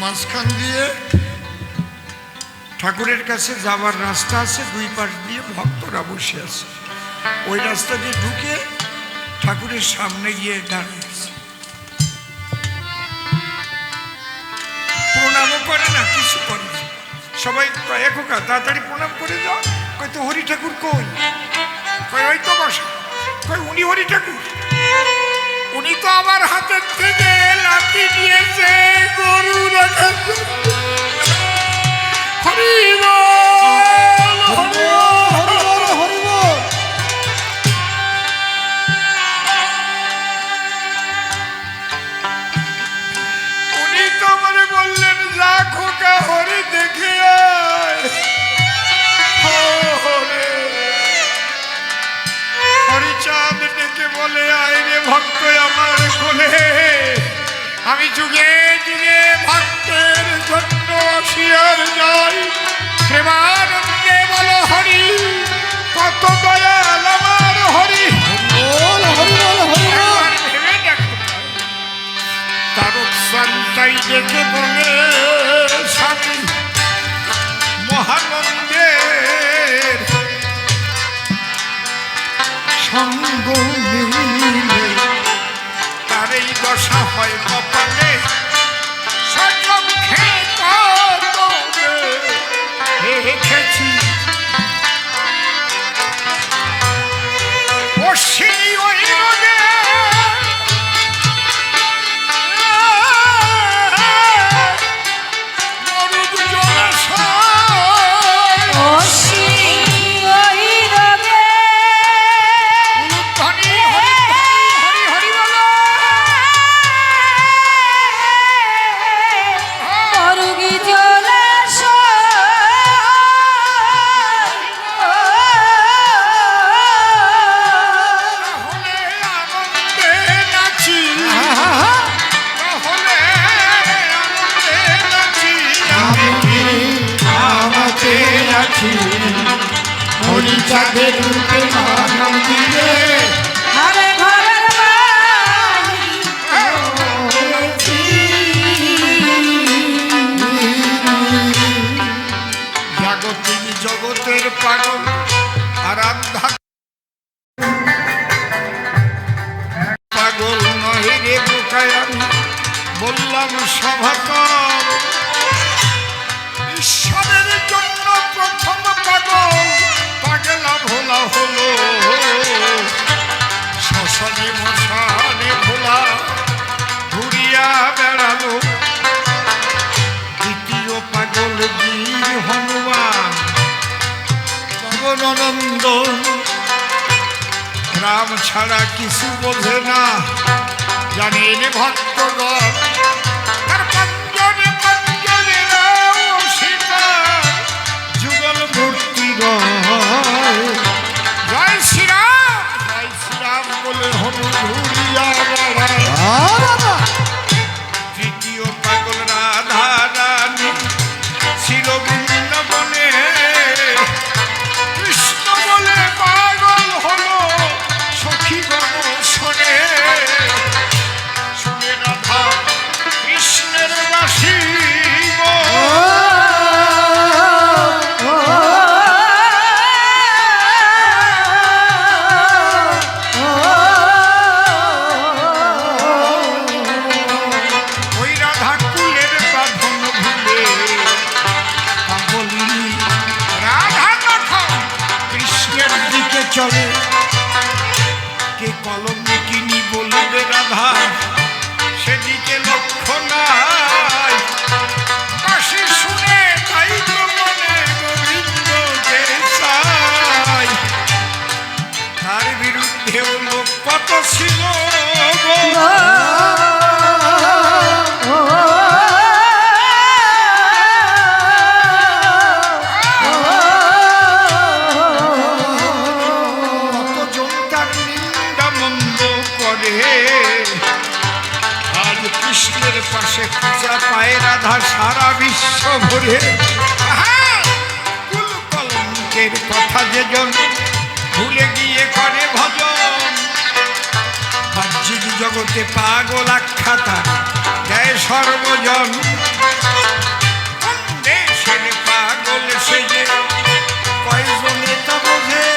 মাঝখান দিয়ে ঠাকুরের কাছে যাবার রাস্তা আছে, দুই পাশ দিয়ে ভক্তরা বসে আছে, ওই রাস্তা দিয়ে ঢুকে ঠাকুরের সামনে গিয়ে দাঁড়িয়েছে। প্রণামও করে না, কিছু করে না। সবাই কয় খোকা তাড়াতাড়ি প্রণাম করে যাও। কয় তো হরি ঠাকুর কই? কয় ওই তো বসা। কয় উনি হরি ঠাকুর? উনি তো আমার হাতের থেকে লাঠি দিয়েছে গরু রাখার জন্য। হরি বল, হরি বল, হরি বল। উনি তো মানে বললেন যা খোকা হরি দেখে আয়। হরিচাঁদ ডেকে বলে আয় রে ভক্ত আমার কোলে, আমি যুগে যুগে ভক্তের জন্য আসিয়ার যাই। প্রেমানন্দে বলো হরি, কত দয়াল আমার হরি। ভেবে দেখো, তারক সন্তাই ডেকে বলে স্বামী মহানন্দের সঙ্গ নিলে তার এই দশা হয় কপালে। সচক্ষে দেখেছি অশ্বিনী ওই নদে মরুদ জলাশয়। বললাম সভাকর, ঈশ্বরের জন্য প্রথম পাগল পাগলা ভোলা হলো, শ্মশানে মশানে ভোলা ঘুরিয়া বেড়ালো। দ্বিতীয় পাগল বীর হনুমান পবনন্দন, রাম ছাড়া কিছু বোঝে না, জানেন ভক্তগণ, তার পঞ্জরে পঞ্জরে রাম সীতা যুগল মূর্তি রয়। জয় শ্রীরাম বলে হনু ঘুরিয়া বেড়ায়। তৃতীয় পাগল রাধা রানী ছিল বৃন্দাবনে, কৃষ্ণ বলে পাগল হলো সখীগণ শোনে। শুনে রাধা কৃষ্ণের বাসী ওই রাধা কুলের বাঁধন ভুলে পাগলি রাধা তখন কৃষ্ণের দিকে চলে। কে কলঙ্কিনী বলবে রাধা সেদিকে লক্ষ্য নাই, কাশি শুনে তাই তো মনে গোবিন্দকে চাই। তার বিরুদ্ধেও লোক কত ছিল গো, কতজন তার নিন্দা মন্দ করে। আজ কৃষ্ণের পাশে পূজা পায় রাধা সারা বিশ্ব ভরে। কুল কলঙ্কের কথা যেজন ভুলে গিয়ে করে ভজন, বাহ্যিক জগতে পাগল আখ্যা তার দেয় সর্বজন। কোন দেশের পাগল সেজে কয়জনে তা বোঝে,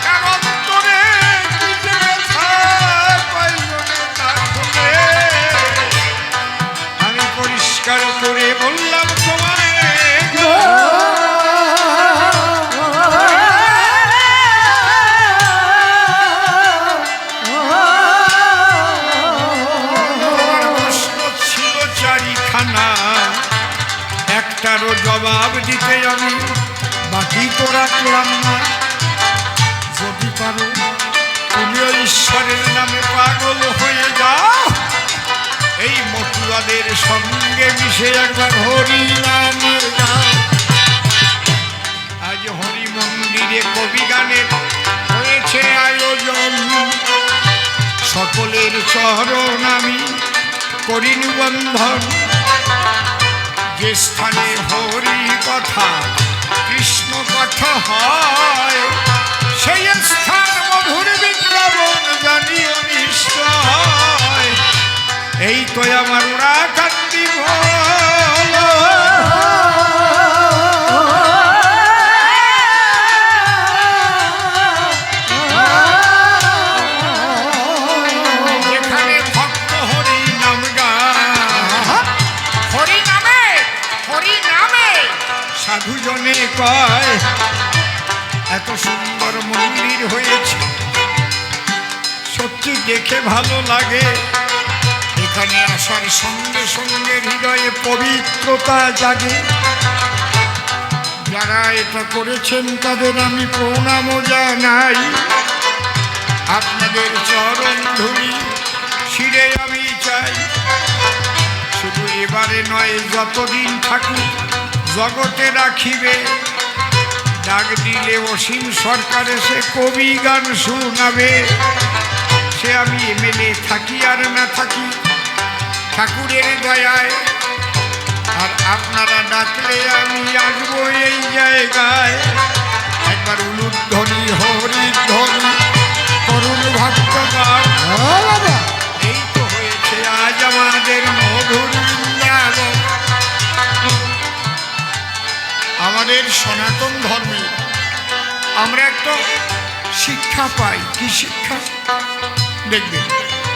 কার অন্তরে কি যে ব্যথা কয়জনে তা খোলে। আমি পরিষ্কার করে বললাম তোমারে গো, তোমার প্রশ্ন ছিল চারিখানা, একটারও জবাব দিতে আমি বাকি তো রাখলাম না। যদি পারো তুমিও ঈশ্বরের নামে পাগল হয়ে যাও, এই মতুয়াদের সঙ্গে মিশে একবার হরি নামে যাও। আজ হরি মন্দিরে কবি গানের হয়েছে আয়োজন, সকলের চরণ আমি করি নিবন্ধন। যে স্থানে হরি কথা কৃষ্ণ কথা হয়, সেই স্থান মধুর বৃন্দাবন জানিও নিশ্চয়। এই তো আমার ওরা কান্দি বলো, যেখানে ভক্ত হরি নাম গায়, হরি নামে সাধুজনে কয়। এত সুন্দর মন্দির হয়েছে, সত্যি দেখে ভালো লাগে। এখানে আসার সঙ্গে সঙ্গে হৃদয়ে পবিত্রতা জাগে। যারা এটা করেছেন তাদের আমি প্রণামও জানাই। আপনাদের চরণ ধুলি শিরে আমি চাই। শুধু এবারে নয়, যতদিন থাকুক জগতে রাখিবে। ডাক দিলে অসীম সরকার এসে কবি গান শোনাবে। সে আমি এমএলএ থাকি আর না থাকি, ঠাকুরের দয়ায়। আর আপনারা ডাকলে আমি আসবো এই জায়গায়। একবার উলুধ্বনি হরিধ্বনি করুণ ভক্তগণ। এই তো হয়েছে আজ আমাদের মধুর বৃন্দাবন। আমাদের সনাতন ধর্মে আমরা একটা শিক্ষা পাই। কি শিক্ষা? দেখবেন,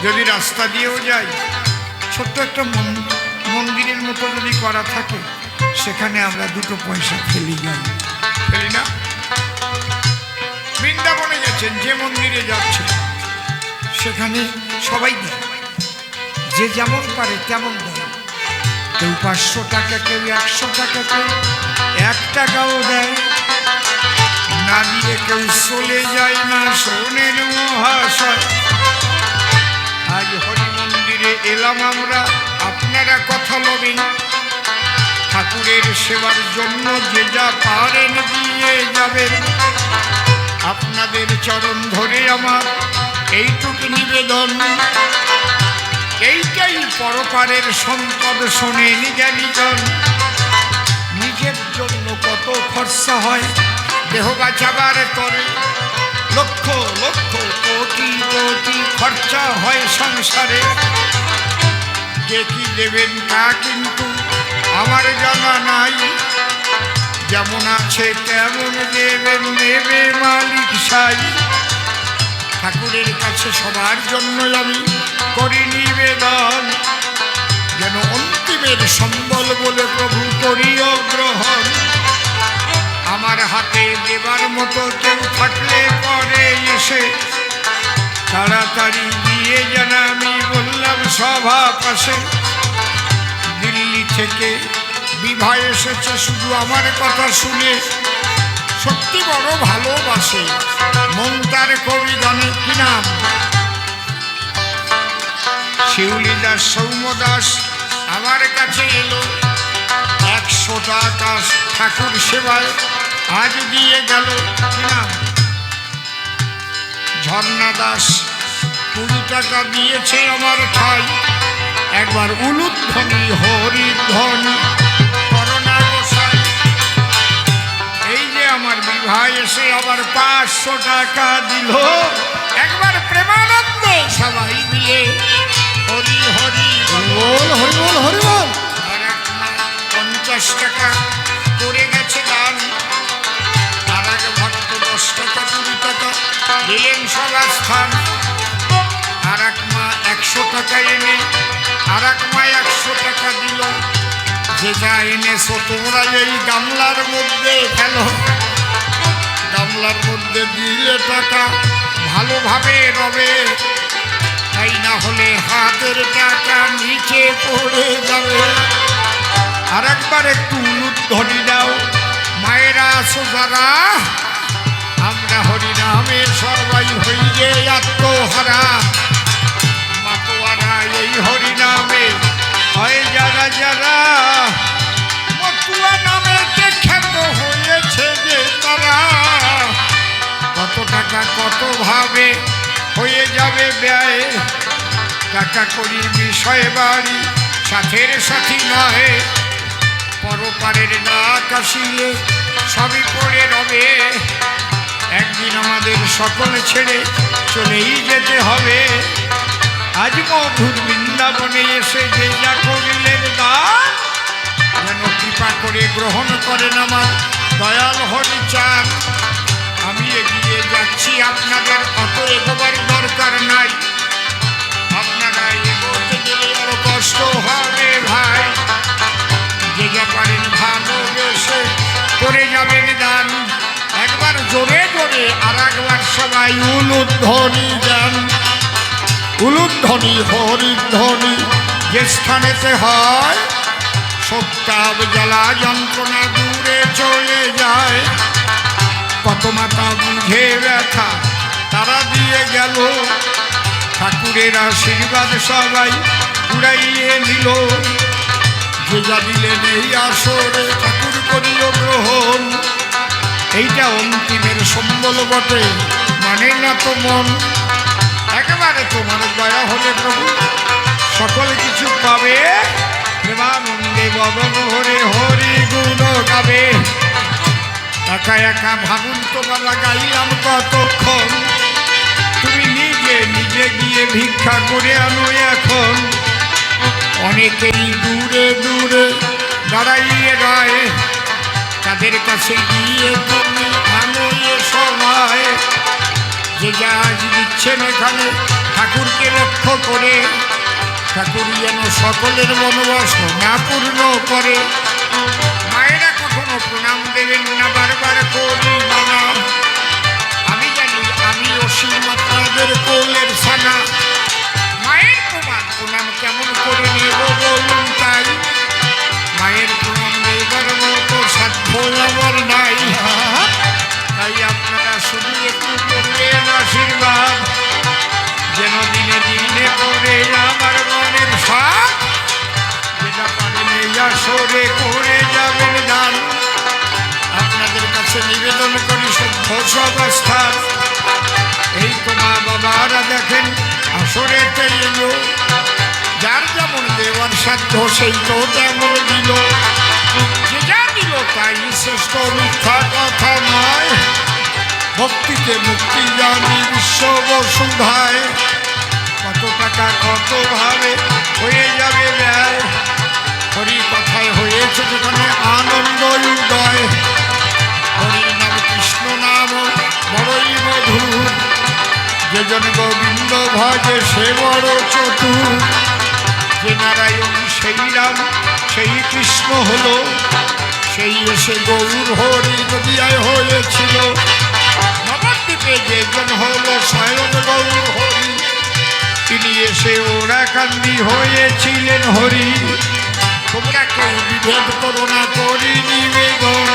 যদি রাস্তা দিয়েও যাই, ছোট্ট একটা মন্দিরের মতো যদি করা থাকে, সেখানে আমরা 2 পয়সা ফেলি না? বৃন্দাবনে গেছেন, যে মন্দিরে যাচ্ছে সেখানে সবাই দেয়, যে যেমন পারে তেমন দেয়। কেউ 500 টাকা, কেউ 100 টাকা, কেউ 1 টাকাও দেয় না। দিয়ে কেউ চলে যায় না। শোনেন মহাশয়, আজ হরি মন্দিরে এলাম আমরা, আপনারা কথা বলেন। ঠাকুরের সেবার জন্য যে যা পারেন দিয়ে যাবেন। আপনাদের চরণ ধরে আমার এইটুকু নিবেদন। এইটাই পরপারের সম্পদ, শোনেন জ্ঞানীজন। নিজের জন্য কত খরচা হয় দেহ বাঁচাবার তরে, লক্ষ লক্ষ কোটি কোটি খরচা হয় সংসারে। কে কি দেবেন তা কিন্তু আমার জানা নাই। যেমন আছে তেমন দেবেন, দেবে মালিক সাই। ঠাকুরের কাছে সবার জন্য আমি করি নিবেদন, যেন অন্তিমের সম্বল বলে প্রভু করিও গ্রহণ। আমার হাতে দেবার মতো কেউ থাকলে পরে এসে তাড়াতাড়ি দিয়ে যেন আমি বললাম সভা পাশে। দিল্লি থেকে বিভা এসেছে শুধু আমার কথা শুনে, সত্যি বড় ভালোবাসে। মন তার কবি গানে কি নাম? শিউলি দাস, সৌম্য দাস আমার কাছে এলো। 100 টাকা ঠাকুর সেবায় আজ দিয়ে গেল। কি নাম? ঝর্ণা দাস 20 টাকা দিয়েছে আমার ঠাই। একবার উলুধ্বনি হরিধ্বনি করোনা গোসাই। এই যে আমার বিবাহ এসে আবার 500 টাকা দিল। একবার প্রেমানন্দে সবাই মিলে হরি হরি বল, হরি বল, হরি বল। আর 50 টাকা করে গেছে দান। আর এক ভক্ত 10 টাকা 20 টাকা দিলেন সভাস্থান। আর এক মা 100 টাকা এনে আর এক মা 100 টাকা দিল। যে যা এনেছো তোমরা এই গামলার মধ্যে ফেলো। গামলার মধ্যে দিলে টাকা ভালোভাবে রবে, তাই না হলে হাতের টাকা নিচে পড়ে যাবে। আর একবার একটু উলুধ্বনি দাও মায়েরা আছো যারা। আমরা হরিনামে সবাই হইলে আত্মহারা। মাতোয়ারা এই হরিনামে হয় যারা যারা। মতুয়া নামে যে খ্যাত হয়েছে যে তারা। কত টাকা কত ভাবে হয়ে যাবে ব্যয়। টাকা করি বিষয় বাড়ি, সাথের সাথী নহে। পরপারের ডাক আসিলে সবই পড়ে রবে। একদিন আমাদের সকল ছেড়ে চলেই যেতে হবে। আজ মধুর বৃন্দাবনে এসে যে যা করিলেন দান, যেন কৃপা করে গ্রহণ করেন আমার দয়াল হরি চান। আমি এগিয়ে যাচ্ছি, আপনাদের অত এগোবার দরকার নাই। আপনারা এগোতে গেলে আরো কষ্ট হবে ভাই। যে যা পারেন ভালোবেসে করে যাবেন দান। একবার জোরে জোরে আর একবার সবাই উলুধ্বনি দেন। উলুধ্বনি হরিধ্বনি যে স্থানেতে হয়, সত্তাব জ্বালা যন্ত্রণা দূরে চলে যায়। কত মাতা বুঝে ব্যথা তারা দিয়ে গেল। ঠাকুরের আশীর্বাদ সবাই উড়াইয়ে নিল। যে যা দিলেন এই আসরে ঠাকুর করিল গ্রহণ। এইটা অন্তিমের সম্বল বটে, মানে না তো মন। একেবারে তোমার দয়া হলে প্রভু সকল কিছু পাবে। প্রেমানন্দে বদন ভরে হরি গুণ গাবে। একা একা ভাবুন তো বাবা গাইলাম কতক্ষণ। তুমি নিজে নিজে গিয়ে ভিক্ষা করে আনো এখন। অনেকেই দূরে দূরে দাঁড়াইয়ে রয়। তাদের কাছে গিয়ে তুমি আনো এ সময়। যে যা দিচ্ছেন এখানে ঠাকুরকে লক্ষ্য করে, ঠাকুর যেন সকলের বনবাস না পূর্ণ করে। মায়েরা কখনো প্রণাম দেবেন না, বারবার করি মানা। আমি জানি আমি অসীম আপনাদের কোলের ছানা। মায়ের প্রণাম কেমন করে নেব বলুন তাই? মায়ের প্রণাম নেবার মতো সাধ্য আমার নাই। তাই আপনারা শুধু একটু করলেন আশীর্বাদ, যেন দিনে দিনে করে আমার মনের সাথ। যেটা পারেন এই আসরে করে যাবেন দান। আপনাদের কাছে নিবেদন করি শুদ্ধ সবস্থান। এই তো মা বাবারা দেখেন আসরেতে এলো, যার যেমন দেওয়ার সাধ্য সেই তো তেমন দিল। যে যা দিল তাই শ্রেষ্ঠ, মিথ্যা কথা নয়। ভক্তিতে মুক্তি জানি বিশ্ব বসুধায়। কত টাকা কত ভাবে হয়ে যাবে ব্যয়। হরি কথায় হয়েছে যেখানে আনন্দ উদয়। হরি নাম কৃষ্ণ নাম বড়ই মধুর। যেজন গোবিন্দ ভজে সে বড় চতুর। যে নারায়ণ সেই রাম সেই কৃষ্ণ হলো, সেই এসে গৌর হরি নদিয়ায় হয়েছিল। নবদ্বীপে যেজন হলো স্বয়ং গৌর হরি, তিনি এসে ওরা কান্দি হয়েছিলেন হরি। তোমরা কেউ বিভেদ করো না, করি নিবেদন।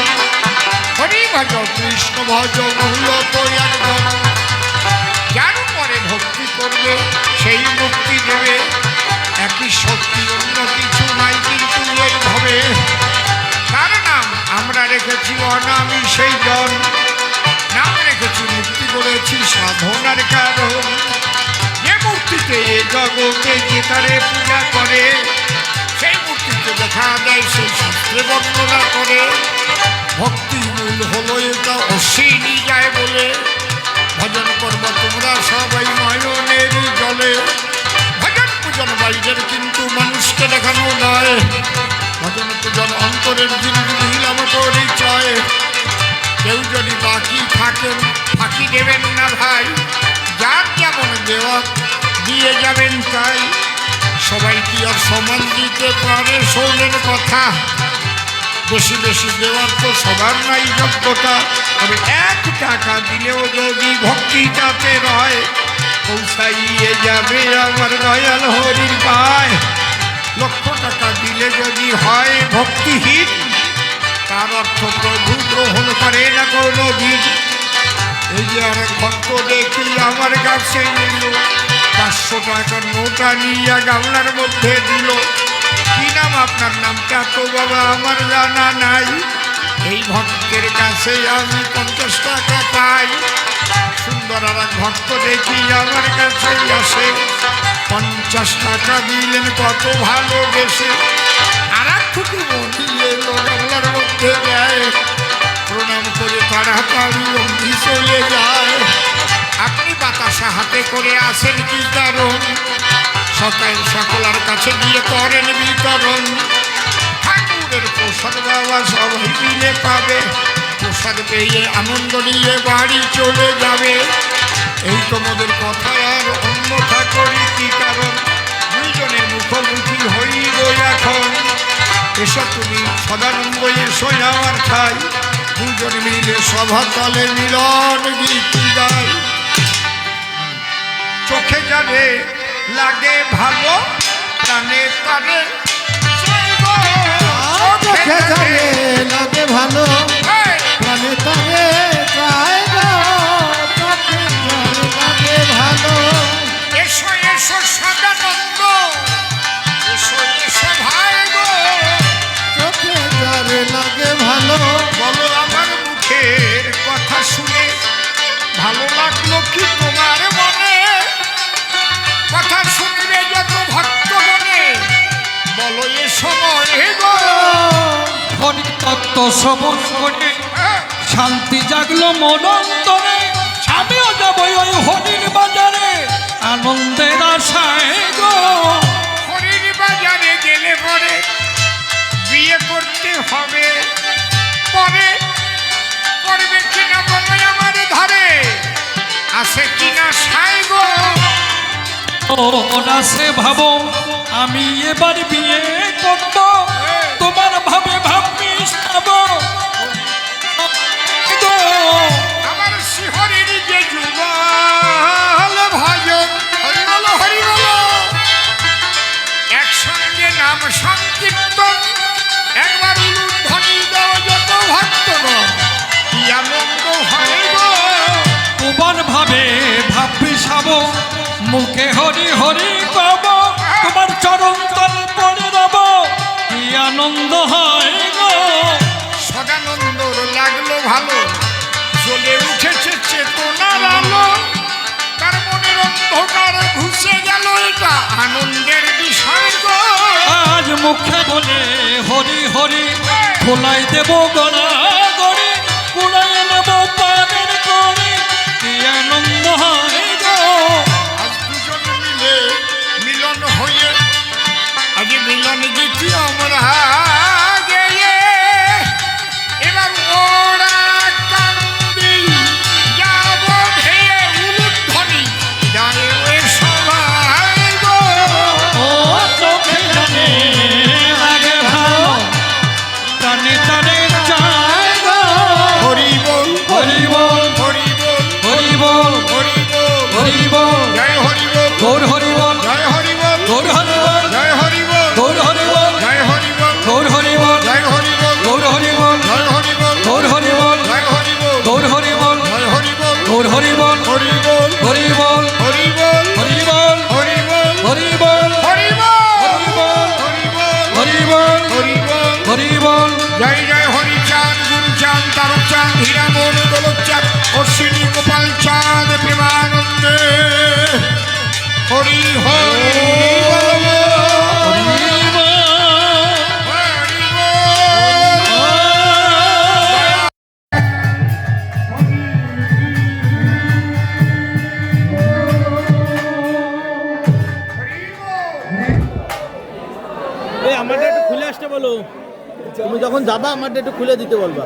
হরি ভজ কৃষ্ণ ভজ মূল তো একজন। যার উপরে ভক্তি করবে সেই মুক্তি দেবে। একই শক্তি, অন্য কিছু নাই কিন্তু এইভাবে। তার নাম আমরা রেখেছি অনামী সেই জন। নাম রেখেছি মুক্তি করেছি সাধনার কারণ। যে মূর্তিতে এ জগতে যে তারে পূজা করে, সেই মূর্তিতে দেখা দেয় সেই শাস্ত্রে বর্ণনা করে। ভক্তি মূল হলো এটা অশ্বিনী যায় বলে। ভজন করবো তোমরা সবাই নয়নেরই জলে। ভজন পূজন বাইরের কিন্তু মানুষকে দেখানো নয়। ভজন পূজন অন্তরের জিনিস দিলাম পরিচয়। কেউ যদি বাকি থাকেন ফাঁকি দেবেন না ভাই। যার যেমন দেওয়া দিয়ে যাবেন তাই। সবাই কি আর সমান দিতে পারে শোনেন কথা। বেশি বেশি দেওয়ার তো সবার নাই যোগ্যতা। তবে 1 টাকা দিলেও যদি ভক্তি তাতে রয়, পৌঁছাইয়ে যাবে আমার দয়াল হরির পায়। 1,00,000 টাকা দিলে যদি হয় ভক্তিহীন, তার অর্থ প্রভু গ্রহণ করে না কোনো দিন। এই যে আরেক ভক্ত দেখি আমার কাছে এলো, 500 টাকার নোটা নিয়ে গামলার মধ্যে দিল। কি নাম আপনার? নামটা তো বাবা আমার জানা নাই। এই ভক্তের কাছে আমি 50 টাকা পাই। সুন্দর আর এক ভক্ত দেখি আমার কাছে আসে, 50 টাকা দিলেন কত ভালোবেসে। আর এক টুকু দিয়ে গামলার মধ্যে দেয়। প্রণাম করে তাড়াতাড়ি অমনি চলে যায়। আপনি বাতাসা হাতে করে আসেন কি কারণ? সকাল সকলার কাছে গিয়ে করেন বিতরণ। ঠাকুরের প্রসাদ বাবা সবাই মিলে পাবে। প্রসাদ পেয়ে আনন্দ নিয়ে বাড়ি চলে যাবে। এই তোমাদের কথা আর অন্যথা করি কি কারণ? দুইজনে মুখোমুখি হইল এখন। এসো তুমি সদানন্দ এসো আমার খাই। দুজন মিলে সভা তলে মিলন গীত গায়। চোখে যাবে লাগে ভালো, প্রাণে তারে চোখে যাবে লাগে ভালো, প্রাণে তারে চায় গো। চোখে যাবে লাগে ভালো। এসো এসো সদানন্দ, এসো এসো ভাই গো। চোখে যাবে লাগে ভালো। বলো আমার মুখের কথা শুনে ভালো লাগলো কি তোমার মনে? কথা শুনবে যত ভক্তগণে, বলো এ সময় গো। হরি তত্ত্ব শ্রবণ করে শান্তি জাগলো মন অন্তরে। আমিও যাবো ওই হরির বাজারে আনন্দের আশায় গো। হরির বাজারে গেলে পরে বিয়ে করতে হবে, পরে করবে কিনা বলো আমার ধারে। আসে কিনা সাই গো। ওরা সে ভাবো আমি এবার বিয়ে করব তোমার ভাবে ভাবিস খাবো গো। আমার শিহরের যে যুগল ভজন হরিবল হরিবল, একসঙ্গে নাম সংকীর্তন, একবার উলুধ্বনি দাও যত ভক্তগণ, কি আনন্দ হয় গো। তোমার ভাবে ভাবিস খাবো, মুখে হরি হরি কব, তোমার চরণ তল পড়ে রব, কি আনন্দ হয় গো। সদানন্দর লাগলো ভালো, জ্বলে উঠেছে চেতনার আলো, তার মনের অন্ধকার ঘুষে গেল, এটা আনন্দের বিষয় গো। আজ মুখে বলে হরি হরি, খোলাই দেব গড়া গড়ি, কুড়াই নেব পানের করি, কি আনন্দ হয় গো। আজ দুজন মিলে মিলন হয়ে, আজ মিলন গীতি আমরা গেয়ে, এবার ওরা কান্দি যাব ধেয়ে উলুধ্বনি যায় ওই সবাই গো। ও চোখে জানে লাগে ভালো, টানে টানে চায় গো। হরি বল হরি বল হরি বল হরি বল হরি বল হরি বল, জয় হরি বল গৌর হরি বল, জয় হরি বল গৌর হরি বল, জয় হরি বল গৌর হরি বল, জয় হরি বল গৌর হরি বল, জয় হরি বল গৌর হরি বল, জয় হরি বল গৌর হরি বল, জয় হরি বল গৌর হরি বল, জয় হরি বল গৌর হরি বল, হরি বল হরি বল, হরি বল হরি বল, হরি বল হরি বল, হরি বল হরি বল, হরি বল হরি বল, হরি বল হরি বল। জয় জয় হরি চাঁদ গুরু চাঁদ তারক চাঁদ হীরামন গোলক চাঁদ অশ্বিনী গোপাল চাঁদ প্রেমানন্দে হরি হরি বল হরি বল। হরি বল এই আমারটা একটু খুলে আসতে বলো, তুমি যখন যাবা আমারটা একটু খুলে দিতে বলবা।